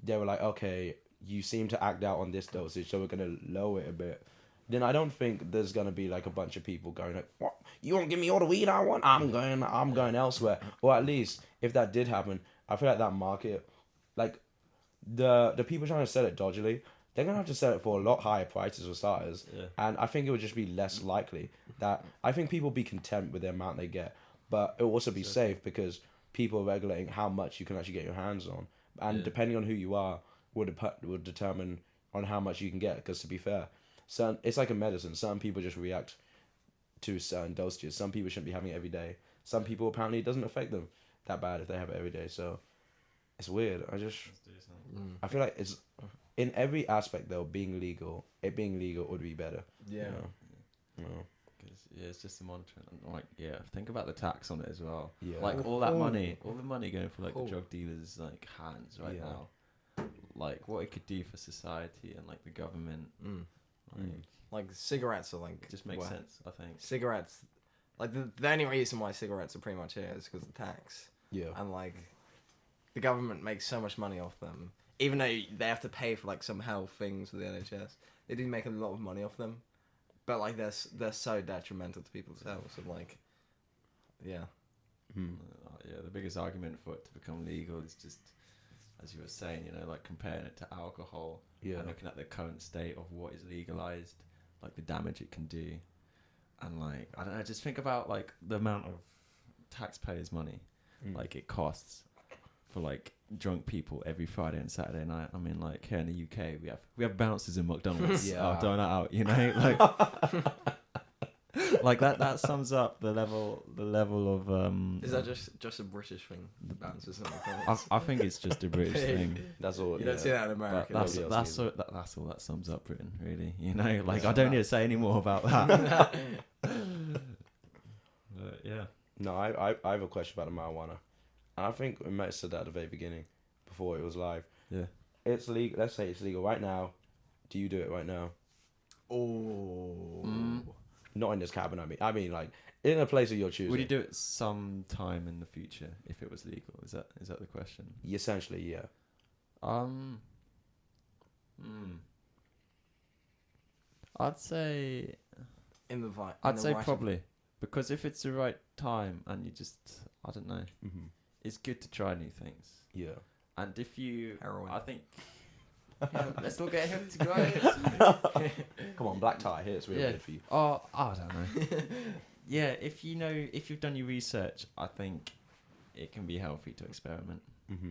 they were like, okay, you seem to act out on this dosage, so we're gonna lower it a bit. Then I don't think there's gonna be like a bunch of people going like, "What? You won't give me all the weed I want? I'm going elsewhere." Or at least if that did happen, I feel like that market, like the people trying to sell it dodgily, they're gonna have to sell it for a lot higher prices for starters. Yeah. And I think it would just be less likely that I think people be content with the amount they get, but it will also be safe because people are regulating how much you can actually get your hands on, and Yeah. depending on who you are, would determine on how much you can get. Because to be fair, it's like a medicine. Some people just react to certain dosages. Some people shouldn't be having it every day. Some people apparently it doesn't affect them that bad if they have it every day. So it's weird. I feel like it's in every aspect though. Being legal would be better. Yeah. You know? 'Cause, yeah, it's just the monitoring. And, like, yeah, think about the tax on it as well. Yeah. Like all that money, all the money going for like the Cool. drug dealers' like hands right Yeah. now. Like what it could do for society and like the government. Like, Like cigarettes are like it just makes well, sense, I think. Cigarettes, like the only reason why cigarettes are pretty much here is because of the tax, Yeah. and like the government makes so much money off them. Even though they have to pay for like some health things with the NHS, they do make a lot of money off them. But like they're so detrimental to people's health, and like, yeah. Yeah, the biggest argument for it to become legal is just, as you were saying, you know, like comparing it to alcohol Yeah. and looking at the current state of what is legalized, like the damage it can do, and like I don't know, just think about like the amount of taxpayers' money like it costs for like drunk people every Friday and Saturday night. I mean, like here in the UK, we have bouncers in McDonald's, Yeah. doing that out, you know, like. Like that sums up the level of Is that just a British thing? The bouncers and I think it's just a British thing. That's all. You don't see that in But America. that's Nobody else all that sums up Britain, really. You know, like Yeah. I don't need to say any more about that. But yeah, No, I have a question about the marijuana. And I think we might have said that at the very beginning, before it was live. yeah. It's legal. Let's say it's legal right now. Do you do it right now? Oh. Not in this cabin. I mean, like in a place of your choosing. Would you do it sometime in the future if it was legal? Is that the question? Essentially, yeah. I'd say In the vi- in I'd the say right of- probably, because if it's the right time and you just I don't know, Mm-hmm. it's good to try new things. Yeah. And if you, Heroin. I think, yeah, let's not get him to go. Come on, black tie. Here, it's real Yeah. good for you. Oh, I don't know. Yeah, if you've done your research, I think it can be healthy to experiment. Mm-hmm.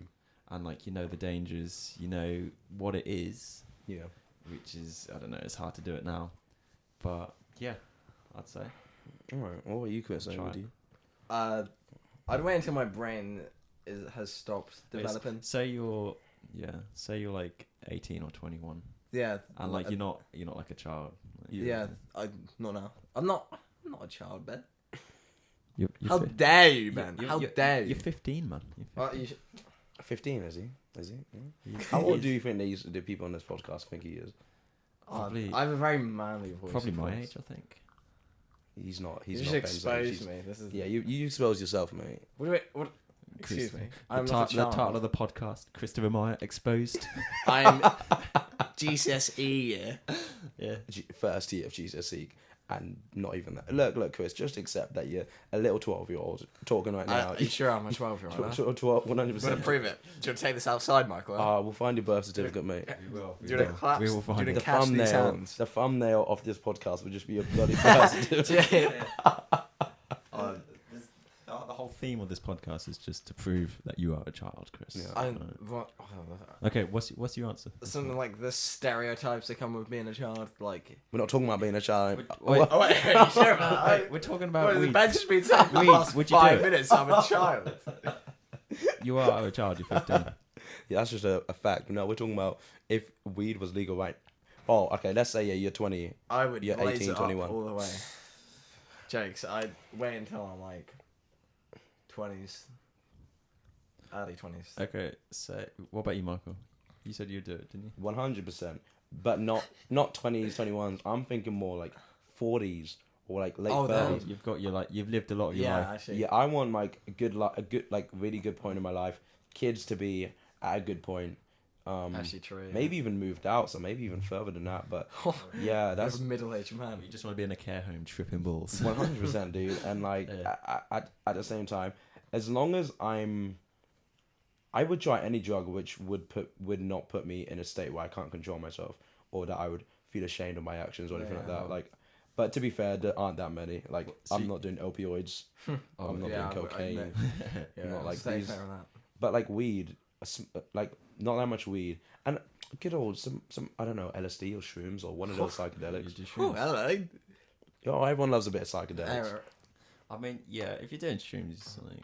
And like the dangers, what it is, Yeah. which is I don't know, it's hard to do it now, but yeah, I'd say. All right. What about you, Chris? Try What it. do you? I'd wait until my brain has stopped developing. Say you're like 18 or 21, Yeah. and like you're not like a child. Like, Yeah. Not now. I'm not a child, man. You're How dare you, man? How dare you? You're 15, man. You're 15. You should- 15, is he? Is he? Yeah. How old do you think the people on this podcast think he is? Probably- I have a very manly voice. Probably of my course. age, I think. He's not. You He's just not Ben's age. exposed He's- me. This is. Yeah, you expose yourself, mate. What? Excuse me. I'm The not a child. title of the podcast: Christopher Meyer exposed. I'm GCSE year. Yeah. First year of GCSE, and not even that. Look, Chris. Just accept that you're a little 12-year-old talking right now. Are you sure I'm a 12-year-old? Right now? 12, You want to 100%. prove it? Do you want to take this outside, Michael? We'll find your birth certificate, mate. We will. do you want to clap? We will find do you it. want to catch these hands? The thumbnail of this podcast would just be a bloody birth certificate. The whole theme of this podcast is just to prove that you are a child, Chris. Yeah. Okay, what's your answer? Something like the stereotypes that come with being a child, like. We're not talking about being a child. Wait, Oh wait, are you sure about that? wait, we're talking about What, weed. Ben just been saying for the Weed, last would you do 5 it? minutes I'm a child. You are a child. You're 15. Yeah, that's just a fact. No, we're talking about if weed was legal, right? Oh, okay. Let's say you're 20. I would You're blaze 18, it 21. up all the way. Jokes. I'd wait until I'm like 20s, early 20s. Okay, so what about you, Michael? You said you'd do it, didn't you? 100%, but not 20s, 21s. I'm thinking more like 40s or like late Oh, 30s. You've lived a lot of your Yeah, life. actually. Yeah, I want like a good like really good point in my life. Kids to be at a good point. Actually true. Yeah. Maybe even moved out, so maybe even further than that. But yeah, That's that's a middle-aged man. You just want to be in a care home tripping balls. 100%, dude. And like Yeah. at the same time, as long as I would try any drug which would not put me in a state where I can't control myself or that I would feel ashamed of my actions or anything like that. Yeah. Like, but to be fair, there aren't that many. Like, So I'm you- not doing opioids. I'm not Yeah, doing cocaine. Yeah, not like stay these- clear of that. But like weed, like not that much weed, and good old some I don't know, LSD or shrooms or one of those You psychedelics. do Oh, shrooms. hello. Yo, everyone loves a bit of psychedelics. Error. I mean, yeah, if you're doing shrooms, like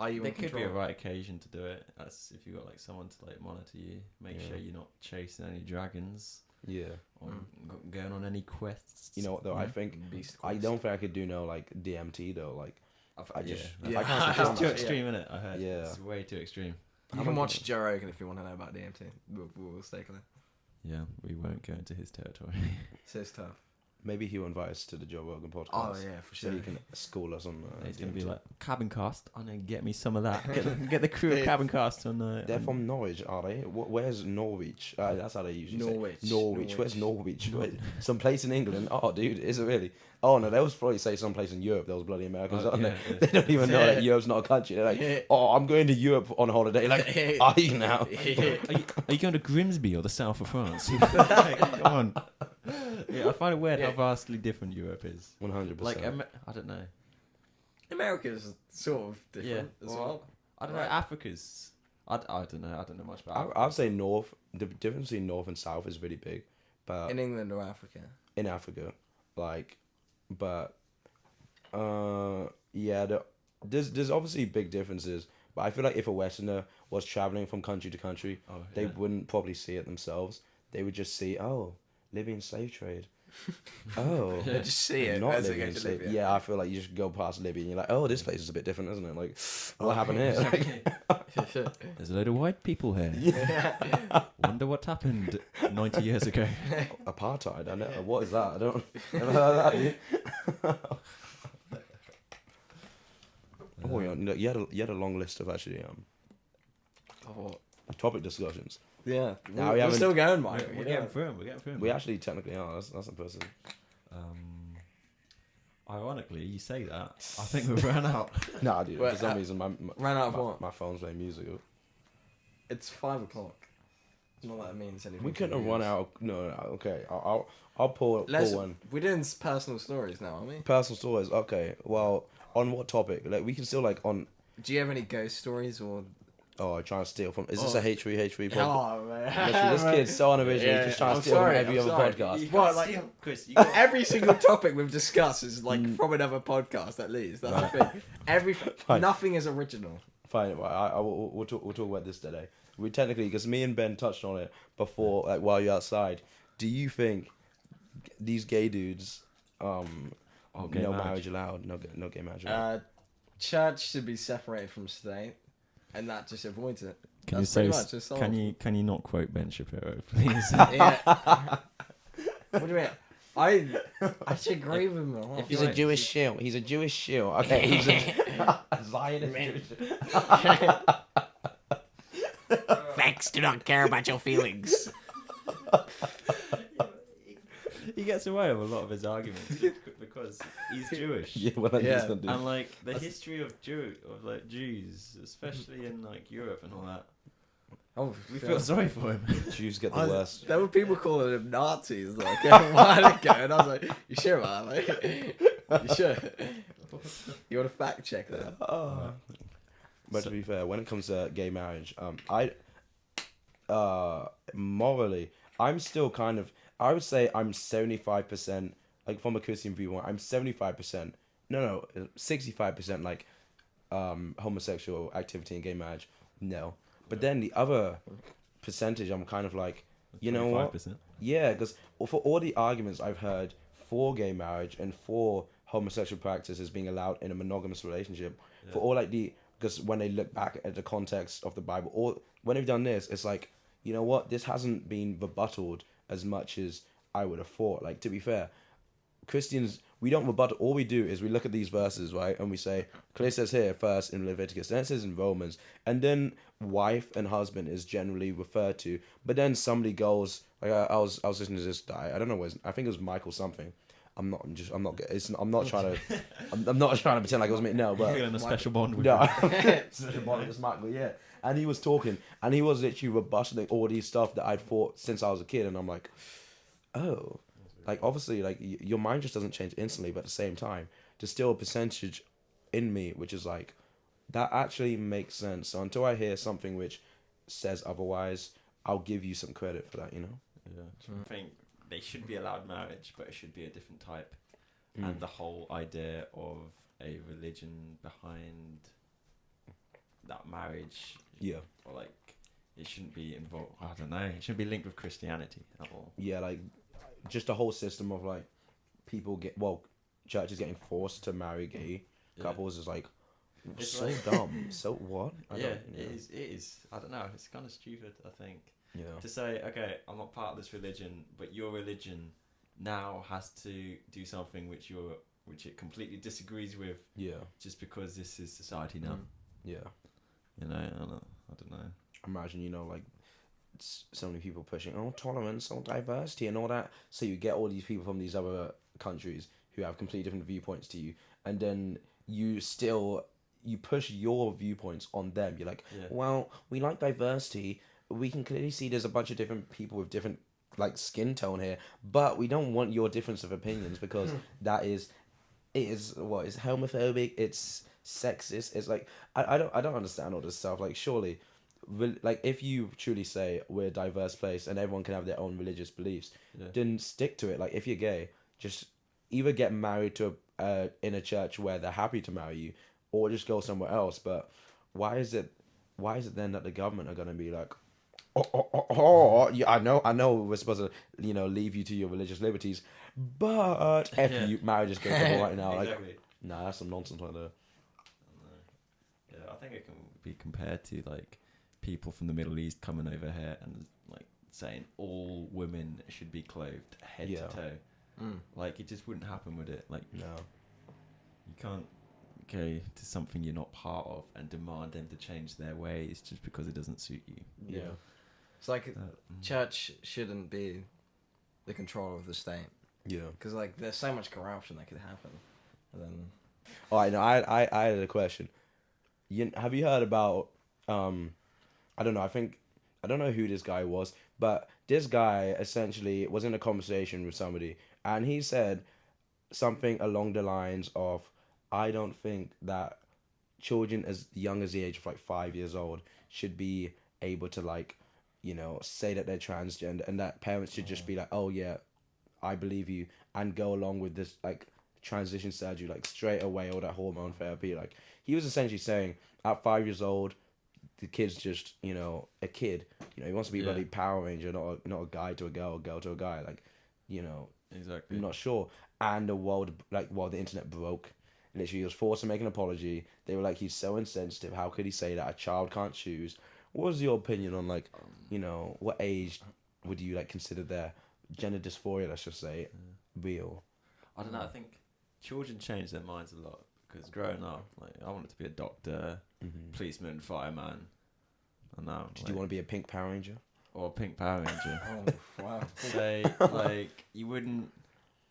Are you there in could control? be a right occasion to do it. That's if you got like someone to like monitor you, make Yeah. sure you're not chasing any dragons. Yeah. or going on any quests. You know what though? I think Beast I Quest. don't think I could do no like DMT though. Like I just Yeah. I can't It's control too myself. extreme, isn't it? I heard. Yeah. It's way too extreme. You can watch Joe Rogan if you want to know about DMT. We'll stay clear. Yeah, we won't go into his territory. So it's tough. Maybe he'll invite us to the Joe Rogan podcast. Oh yeah, for So sure. he can school us on. He's gonna DMT. be like, CabinCast. I'm gonna get me some of that. Get the crew of CabinCast on. They're from Norwich, are they? Where's Norwich? That's how they usually Norwich. say. Norwich. Where's Norwich? Some place in England? Oh, dude, is it really? Oh no, they was probably say some place in Europe. Those bloody Americans, aren't they? They don't even know that Europe's not a country. They're like, oh, I'm going to Europe on holiday. Like, are you now? Are you going to Grimsby or the south of France? Like, come on. Yeah, I find it weird how vastly different Europe is. 100%. Like, I don't know. America's sort of different as well. I don't know. Africa's. I don't know. I don't know much about. Africa. I'd say North. The difference between North and South is really big, but In England or Africa. in Africa, like, but yeah, there's obviously big differences. But I feel like if a Westerner was traveling from country to country, they wouldn't probably see it themselves. They would just see, oh, Libyan slave trade. Oh, They just see it not as they go Libyan to slave. Libya. Yeah, I feel like you just go past Libya and you're like, oh, this place is a bit different, isn't it? Like, what happened here? There's a load of white people here. Wonder what happened 90 years ago. Apartheid. I know. What is that? I don't. Never heard of that. Dude. Oh, yeah, no, you had a long list of actually topic discussions. Yeah. Now we We're haven't- still going, Mike. We're getting through 'em, We're getting through 'em. We actually technically are. That's impressive. Ironically, you say that. I think we've run out. Nah, dude. Wait, For some reason, ran out of what? my phone's playing music. It's 5 o'clock. Not that it means anything. We to couldn't have you. run out. No. Okay. I'll pull one. We're doing personal stories now, aren't we? Personal stories. Okay. Well, on what topic? Like we can still like on. Do you have any ghost stories or? Oh, trying to steal from. Is this a H3 podcast? Oh man, Literally, this kid's so unoriginal. He's just trying to steal from every other podcast. What, like, Chris, every single topic we've discussed is like from another podcast at least. That's the thing. Nothing is original. Fine. We'll talk about this today. We technically, because me and Ben touched on it before, like while you're outside. Do you think these gay dudes, gay no marriage. marriage allowed, no gay marriage allowed? Church should be separated from state, and that just avoids it. Can That's you pretty say? much just solved. Can you not quote Ben Shapiro, please? Yeah. What do you mean? I actually agree with him a lot. He's a Jewish shill. He's a Jewish shill. Okay, he's a Zionist Jewish. Facts do not care about your feelings. He gets away with a lot of his arguments because he's Jewish. Yeah, well, that Yeah. is not dude. And like the history of Jews, especially in like Europe and all that, Oh, we feel sorry for him. Jews get the worst. There were people calling them Nazis like a while ago, and I was like, "You sure about that, mate? You sure? You want to fact check that?" But to be fair, when it comes to gay marriage, morally, I'm still kind of. I would say I'm 75%, like from a Christian viewpoint, I'm 75%. No, 65% like homosexual activity in gay marriage. No. But then the other percentage, I'm kind of like, you know what? 25%. Yeah, because for all the arguments I've heard for gay marriage and for homosexual practices being allowed in a monogamous relationship, for all like because when they look back at the context of the Bible, or when they've done this, it's like, you know what? This hasn't been rebutted as much as I would have thought. Like, to be fair, Christians, we don't rebut. All we do is we look at these verses, right, and we say, clearly says here first in Leviticus, then it says in Romans, and then wife and husband is generally referred to. But then somebody goes, like I was listening to this guy. I don't know I think it was Michael something. I'm not trying to pretend like it was me. No, but Feeling a special bond with no, him. special bond with Michael. Yeah, and he was talking, and he was literally rebutting all these stuff that I'd thought since I was a kid, and I'm like, oh. Like, obviously, like, your mind just doesn't change instantly, but at the same time, there's still a percentage in me which is like, that actually makes sense. So until I hear something which says otherwise, I'll give you some credit for that, you know? Yeah. I think they should be allowed marriage, but it should be a different type. And the whole idea of a religion behind that marriage, Yeah. or like it shouldn't be involved. I don't know. It shouldn't be linked with Christianity at all. Yeah, like just a whole system of like churches getting forced to marry gay Yeah. couples is like It's so like- dumb. So what? Yeah, don't- it is. It is. I don't know. It's kind of stupid. I think Yeah. to say, okay, I'm not part of this religion, but your religion now has to do something which it completely disagrees with, Yeah. just because this is society now. Yeah. You know, I don't know. Imagine, like so many people pushing tolerance, diversity, and all that. So you get all these people from these other countries who have completely different viewpoints to you, and then you push your viewpoints on them. You're like, Yeah. well, we like diversity. We can clearly see there's a bunch of different people with different like skin tone here, but we don't want your difference of opinions because it is what is homophobic. It's sexist. It's like I don't understand all this stuff. Like surely, like if you truly say we're a diverse place and everyone can have their own religious beliefs, Yeah. then stick to it. Like if you're gay, just either get married to in a church where they're happy to marry you, or just go somewhere else. But why is it then that the government are gonna be like, yeah, I know we're supposed to leave you to your religious liberties, but Yeah. you marriage is going to right now. Like, Exactly. nah, that's some nonsense like that. Yeah, I think it can be compared to like people from the Middle East coming over here and like saying all women should be clothed head Yeah. to toe. Like it just wouldn't happen, would it? Like No. you can't go to something you're not part of and demand them to change their ways just because it doesn't suit you. Yeah. It's like Uh, church shouldn't be the control of the state Yeah. because like there's so much corruption that could happen, and then All right. Now I had a question. Have you heard about I don't know. I don't know who this guy was, but this guy essentially was in a conversation with somebody, and he said something along the lines of, "I don't think that children as young as the age of like 5 years old should be able to like, say that they're transgender, and that parents should just be like, oh yeah, I believe you, and go along with this like transition surgery like straight away, or that hormone therapy." Like he was essentially saying at 5 years old, the kid's just a kid. He wants to be a Yeah. bloody Power Ranger, not a guy to a girl, girl to a guy. Like, Exactly. I'm not sure. And the world, the internet broke. Literally, he was forced to make an apology. They were like, he's so insensitive. How could he say that? A child can't choose. What was your opinion on like, what age would you like consider their gender dysphoria, let's just say, real? I don't know. I think children change their minds a lot because growing up, like I wanted to be a doctor, policeman, fireman, and now Did you want to be a pink Power Ranger? or a pink Power Ranger. oh wow, Say like you wouldn't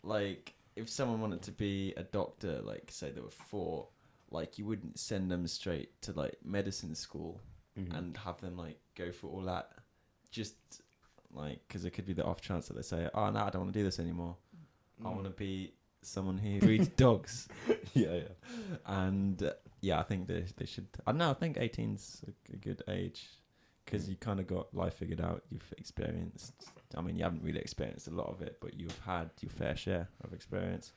like if someone wanted to be a doctor, like say they were 4, like you wouldn't send them straight to like medicine school and have them like go through all that, just like because it could be the off chance that they say, oh no, I don't want to do this anymore. I want to be someone who breeds dogs. Yeah. And yeah, I think they should. I don't know. I think 18's a good age because you kind of got life figured out. You've experienced. I mean, you haven't really experienced a lot of it, but you've had your fair share of experience.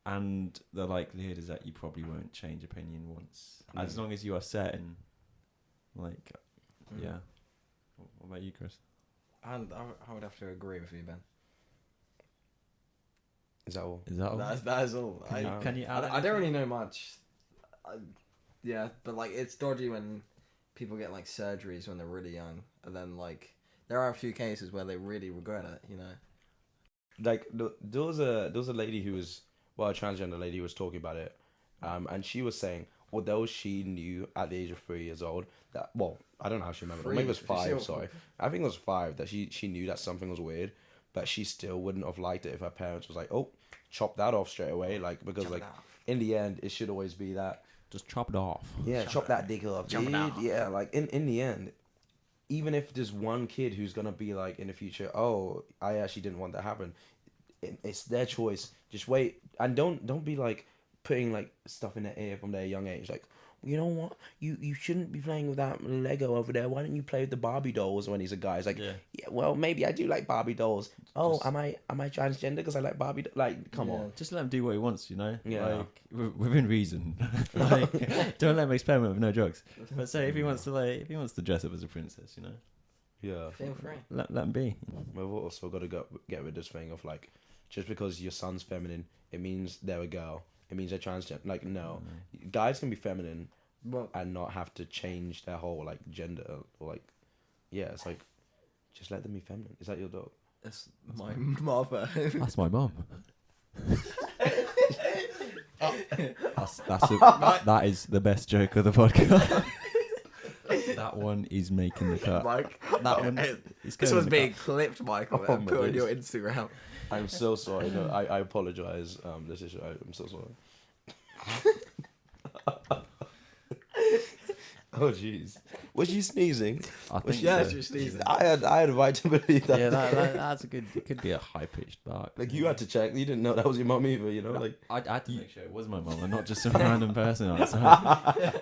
And the likelihood is that you probably won't change opinion once, as long as you are certain. Like, yeah. What about you, Chris? and I would have to agree with you, Ben. Is that all? Is that all? That is all. Can you add I don't really know much. Yeah, but like it's dodgy when people get like surgeries when they're really young, and then like there are a few cases where they really regret it. Like there was a lady who was a transgender lady who was talking about it, and she was saying although she knew at the age of 3 years old that I don't know how she remembered, maybe it was 5. Sorry, I think it was 5 that she knew that something was weird, but she still wouldn't have liked it if her parents was like, oh, chop that off straight away, like because Chop it like off. in the end it should always be that. Just chop it off. Yeah, chop that dick off, Chop it dude. off. Yeah, like in the end, even if there's one kid who's gonna be like in the future, oh, I actually didn't want that to happen. It's their choice. Just wait and don't be like putting like stuff in their ear from their young age. Like, you know what, you shouldn't be playing with that Lego over there. Why don't you play with the Barbie dolls? When he's a guy, he's like, Yeah. yeah, well, maybe I do like Barbie dolls. Oh, Just- am I transgender because I like Barbie? Like, come Yeah. on. Just let him do what he wants, you know. Yeah. Like within reason. Like, don't let him experiment with no drugs. But say if he wants to dress up as a princess, you know, Yeah. Feel free. let him be. We've also got to get rid of this thing of like, just because your son's feminine, it means they're a girl. It means they're transgender. Like, no, guys can be feminine Well, and not have to change their whole like gender or like, yeah, it's like, just let them be feminine. Is that your dog? it's my mother. That's my mum. That is the best joke of the podcast. That one is making the cut. Mike, That one is this going was in the being cut. clipped, Michael, Oh and my put on your days. Instagram. I'm so sorry. No, I apologize. This is I'm so sorry. Oh jeez, was you sneezing? I think Yeah, so. just sneezing. I had a right to believe that. Yeah, that's a good. It could be a high pitched bark. Like you had to check. You didn't know that was your mum either. You know, like I had to make sure it was my mum and not just some random person outside.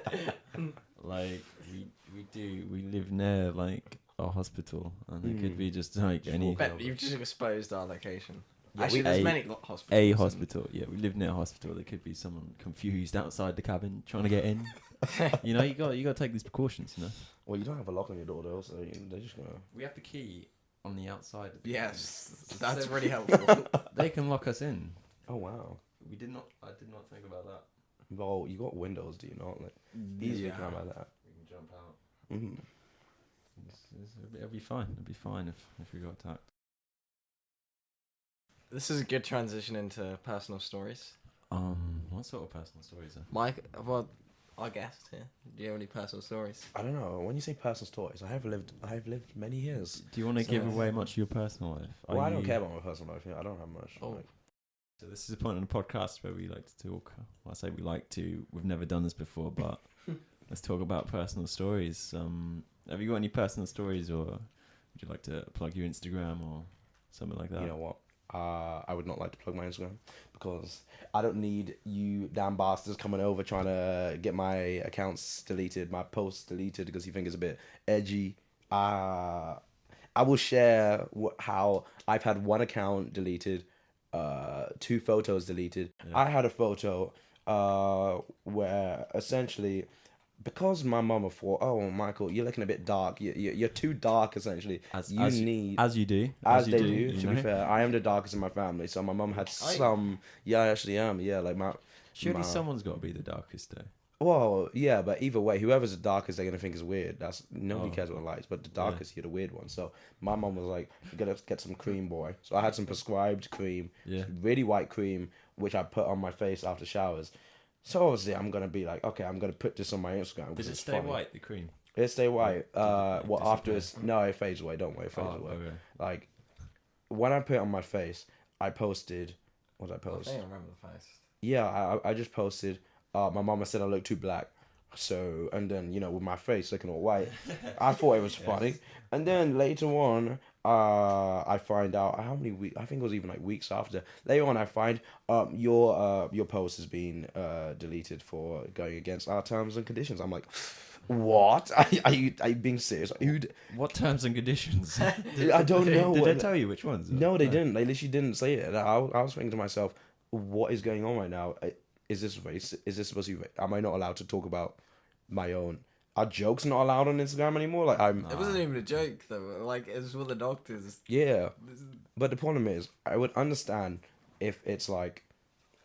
Like we live near like a hospital, and it could be just like any Bet you've just exposed our location. Yeah, Actually, we- there's a- many hospitals. a hospital. Yeah, we live near a hospital. There could be someone confused outside the cabin trying to get in. You know, you got to take these precautions. You know, well, you don't have a lock on your door though, so they're just gonna. we have the key on the outside. Of the Yes, cabin. that's So really helpful. They can lock us in. Oh wow. I did not think about that. Well, you got windows, do you not? Like easily Yeah. come out like that. We can jump out. Mm-hmm. It'll be fine. It'll be fine if we got attacked. This is a good transition into personal stories. What sort of personal stories are? Mike, well, our guest here. Do you have any personal stories? I don't know. When you say personal stories, I have lived many years. Do you want to So- give away much of your personal life? Well, I don't care about my personal life. Yeah, I don't have much. Oh. Like, So this is a point in the podcast where we like to talk. Well, I say we like to. We've never done this before, but let's talk about personal stories. Have you got any personal stories, or would you like to plug your Instagram or something like that? you know what? I would not like to plug my Instagram because I don't need you damn bastards coming over trying to get my accounts deleted, my posts deleted because you think it's a bit edgy. I will share how I've had one account deleted, 2 photos deleted. Yeah. I had a photo where essentially, because my mama thought, oh Michael, you're looking a bit dark. You're too dark. Essentially, As you you do. as you they do. you To know? be fair, I am the darkest in my family, so my mum had some. Yeah, I actually am. Yeah, like my. Surely my- someone's got to be the darkest though. Well, yeah, but either way, whoever's the darkest, they're gonna think is weird. That's nobody Oh. cares what likes, but the darkest, you're the weird one. So my mum was like, "You gotta get some cream, boy." So I had some prescribed cream, Yeah. really white cream, which I put on my face after showers. So obviously, I'm gonna be like, okay, I'm gonna put this on my Instagram. 'cause Did it it's stay funny. white? The cream. It stay white. it Well, after disappear? it's no, it fades away. Don't worry, it fades away. Okay. Like when I put it on my face, I posted. What did I I post? think I remember the face. Yeah, I just posted. My mama said I look too black. So, and then, with my face looking all white, I thought it was funny. And then later on, I find out how many weeks, I think it was even like weeks after. Later on, I find your post has been deleted for going against our terms and conditions. I'm like, what? Are you being serious? What terms and conditions? I don't know. Did what- they tell you which ones? No, they didn't. They literally didn't say it. And I was thinking to myself, what is going on right now? Is this race? Is this supposed to be? Am I not allowed to talk about my own? Are jokes not allowed on Instagram anymore? Like It wasn't even a joke though. Like it was with the doctors. yeah. But the problem is, I would understand if it's like,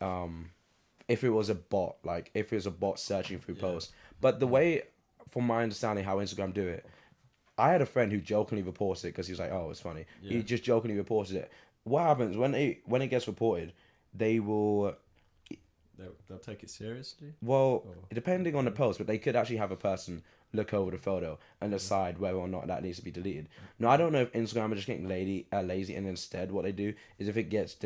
if it was a bot, like if it was a bot searching through posts. But the way, from my understanding, how Instagram do it, I had a friend who jokingly reported it because he was like, "Oh, it's funny." Yeah. He just jokingly reported it. What happens when it gets reported? They will. They'll take it seriously. Well, Oh. depending on the post, but they could actually have a person look over the photo and decide whether or not that needs to be deleted. Now, I don't know if Instagram are just getting lazy, and instead what they do is if it gets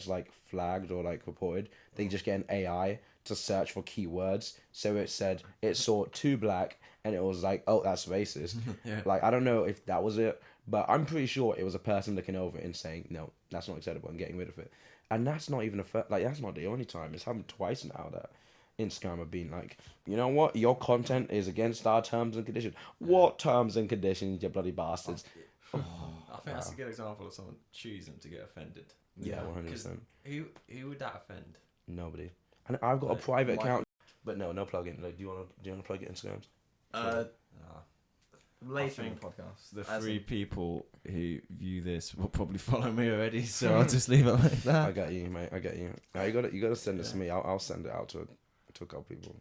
like flagged or like reported, they just get an AI to search for keywords. So it saw too black, and it was like, oh, that's racist. Yeah. Like I don't know if that was it, but I'm pretty sure it was a person looking over it and saying, no, that's not acceptable, and getting rid of it. And that's not even that's not the only time. It's happened twice now that Instagram have been like, you know what, your content is against our terms and conditions. What terms and conditions, you bloody bastards? I think that's a good example of someone choosing to get offended. Yeah, 100%. Because who would that offend? Nobody. And I've got a Like, private account, but no plug-in. Like, do you want to plug it Instagrams? Later in think the podcast. The As three in- people who view this will probably follow me already, so I'll just leave it like that. I got you, mate. I got you. Now you gotta send it to me. I'll send it out to a couple people.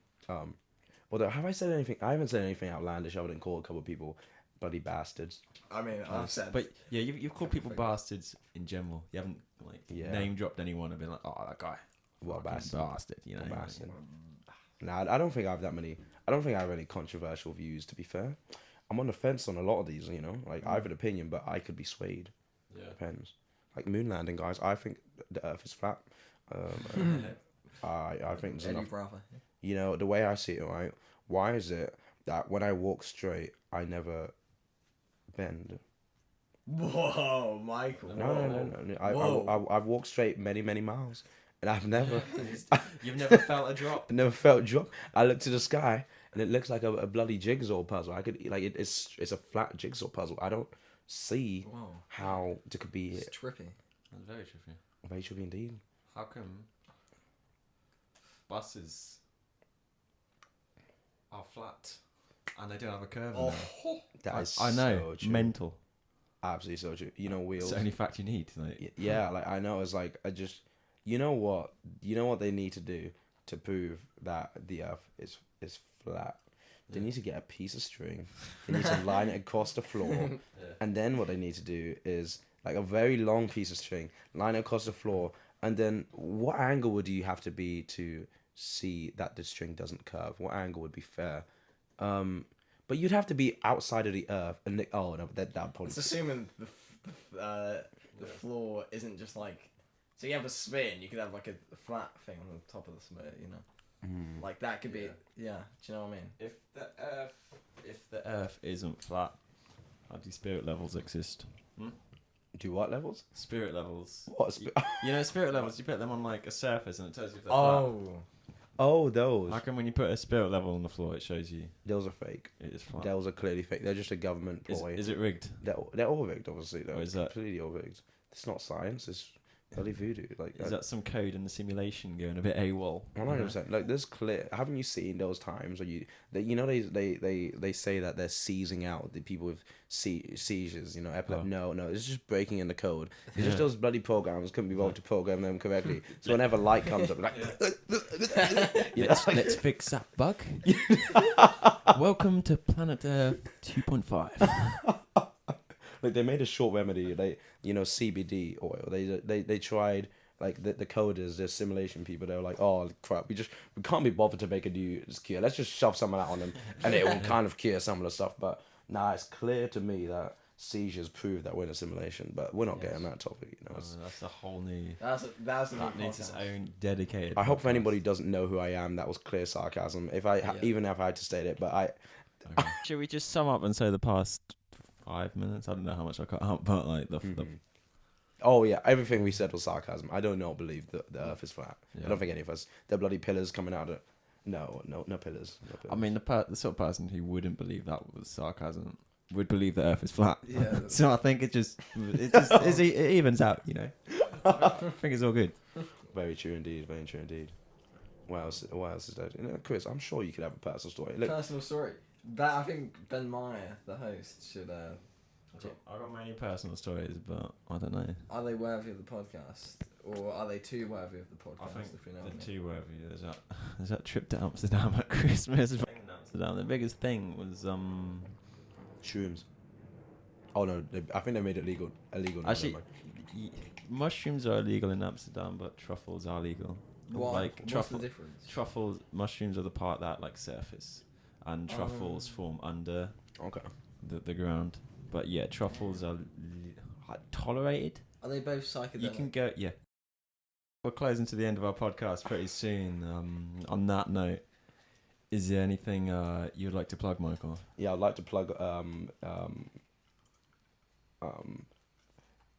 Although have I said anything? I haven't said anything outlandish. I wouldn't call a couple people bloody bastards. I mean, I've said. But yeah, you've called people bastards in general. You haven't like Yeah. name dropped anyone and been like, oh, that guy, What a fucking bastard. bastard, you know? What a bastard. Nah, I don't think I have that many. I don't think I have any controversial views. To be fair, I'm on the fence on a lot of these. You know, like I have an opinion, but I could be swayed. Yeah. Depends. Like moon landing, guys. I think the Earth is flat. I think there's Eddie enough. Bravo. You know, the way I see it, right? Why is it that when I walk straight, I never bend? Whoa, Michael. No. I've walked straight many miles, and I've never, You've never felt a drop. I never felt drop. I look to the sky, and it looks like a bloody jigsaw puzzle. I could like it's a flat jigsaw puzzle. I don't see Whoa. how it could be It's trippy. That's very tricky. very trippy indeed. How come buses are flat and they don't have a curve? in them? That is I know, so true. mental. Absolutely so true. You know, wheels. It's the only fact you need. Like, Yeah, like I know. It's like I just, you know what they need to do to prove that the Earth is flat. They need to get a piece of string. They need to line it across the floor, and then what they need to do is like a very long piece of string, line it across the floor, and then what angle would you have to be to see that the string doesn't curve? What angle would be fair? But you'd have to be outside of the Earth, and that probably. It's assuming the floor isn't just like. So you have a spin, you could have like a flat thing on the top of the spin, you know? Like that could be. Yeah, do you know what I mean? if the Earth isn't flat, how do spirit levels exist? Do what levels? Spirit levels. What? You know, spirit levels. You put them on like a surface, and it tells you if they're Oh, flat. those. How come when you put a spirit level on the floor, it shows you Those are fake. it is flat? Those are clearly fake. They're just a government ploy. Is it rigged? They're all rigged, obviously. They're Or is that- completely all rigged. It's not science. It's bloody voodoo. Like Is that some code in the simulation going a bit AWOL? 100%. Like there's clear. Haven't you seen those times where they say that they're seizing out the people with seizures? You know, epilepsy. No, it's just breaking in the code. It's just those bloody programs couldn't be able to program them correctly. So whenever light comes up, like Let's fix that bug. Welcome to Planet Earth 2.5. like they made a short remedy. CBD oil. They tried. Like the coders, the simulation people, they were like, "Oh crap, we can't be bothered to make a new cure. Let's just shove some of that on them, and it will kind of cure some of the stuff." But nah, it's clear to me that seizures prove that we're in a simulation. But we're not getting that topic, you know. That's a whole new. That's a That needs its own dedicated. I hope if podcast. anybody doesn't know who I am, that was clear sarcasm. Even if I had to state it, but Okay. Should we just sum up and say the past 5 minutes? I don't know how much I cut out, but like the oh yeah, everything we said was sarcasm. I do not believe that the Earth is flat. Yeah. I don't think any of us. The bloody pillars coming out of. No pillars. No pillars. I mean, the sort of person who wouldn't believe that was sarcasm would believe the Earth is flat. Yeah. So I think it evens out, you know. I think it's all good. Very true indeed. Very true indeed. What else is there? You know, Chris, I'm sure you could have a personal story. Look, Personal story. That I think Ben Meyer, the host, should. I've got many personal stories, but I don't know. Are they worthy of the podcast, or are they too worthy of the podcast? I think if you know the what I mean? two worthy. There's that trip to Amsterdam at Christmas. Amsterdam. The biggest thing was shrooms. Oh no, I think they made it illegal. Now, actually never mind. mushrooms are illegal in Amsterdam, but truffles are legal. What? Like What's the difference? Truffles, mushrooms are the part that like surface, and truffles form under Okay. the ground. But yeah, truffles are tolerated. Are they both psychedelic? You can go, yeah. We're closing to the end of our podcast pretty soon. On that note, is there anything you'd like to plug, Michael? Yeah, I'd like to plug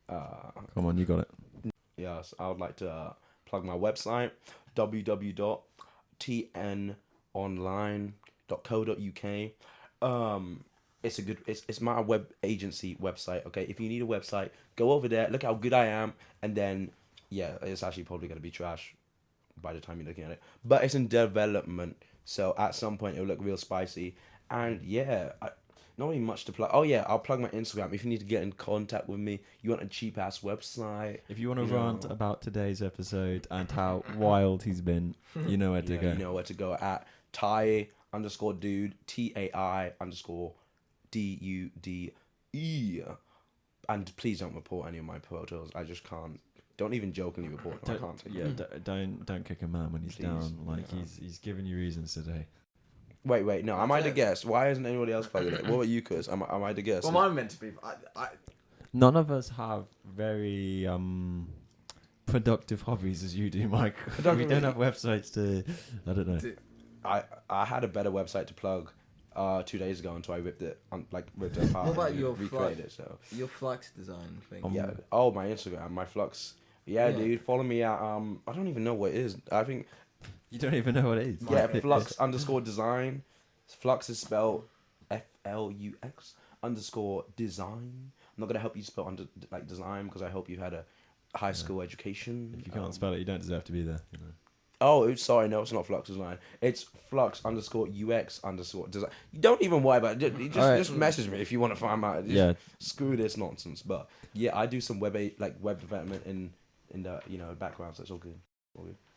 Come on, you got it. yes, I would like to plug my website, www.topshelf tnonline.co.uk. It's my web agency website. Okay, if you need a website, go over there. Look how good I am, and then yeah, it's actually probably gonna be trash by the time you're looking at it. But it's in development, so at some point it'll look real spicy. And yeah, not really much to plug. Oh yeah, I'll plug my Instagram. If you need to get in contact with me, you want a cheap ass website. If you want to You know. rant about today's episode and how wild he's been, you know where to go. You know where to go at Tai_dude TAI_DUDE. And please don't report any of my photos. I just can't. Don't even jokingly report them. I can't take it. Don't kick a man when he's Please, down. Like yeah. he's giving you reasons today. Wait, no. Am I the guest? Why isn't anybody else plugging it? What about you, Chris? Am I the guest? Well, mine meant to be. None of us have very productive hobbies as you do, Mike. We don't have websites to. I don't know. I had a better website to plug 2 days ago until I ripped it apart. What about and your recreated it? So Your flux design thing. yeah. Oh, my Instagram, my Flux. Yeah, dude. Follow me at I don't even know what it is. I think You don't even know what it is. yeah, Flux_design. Flux is spelled FLUX_design. I'm not gonna help you spell design because I hope you had a high school education. If you can't spell it, you don't deserve to be there. You know. Oh, sorry, no, it's not Flux Design. It's Flux_UX_design. You don't even worry about it. Just message me if you want to find out. Just screw this nonsense. But yeah, I do some web development in the background, so it's all good.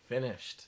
Finished.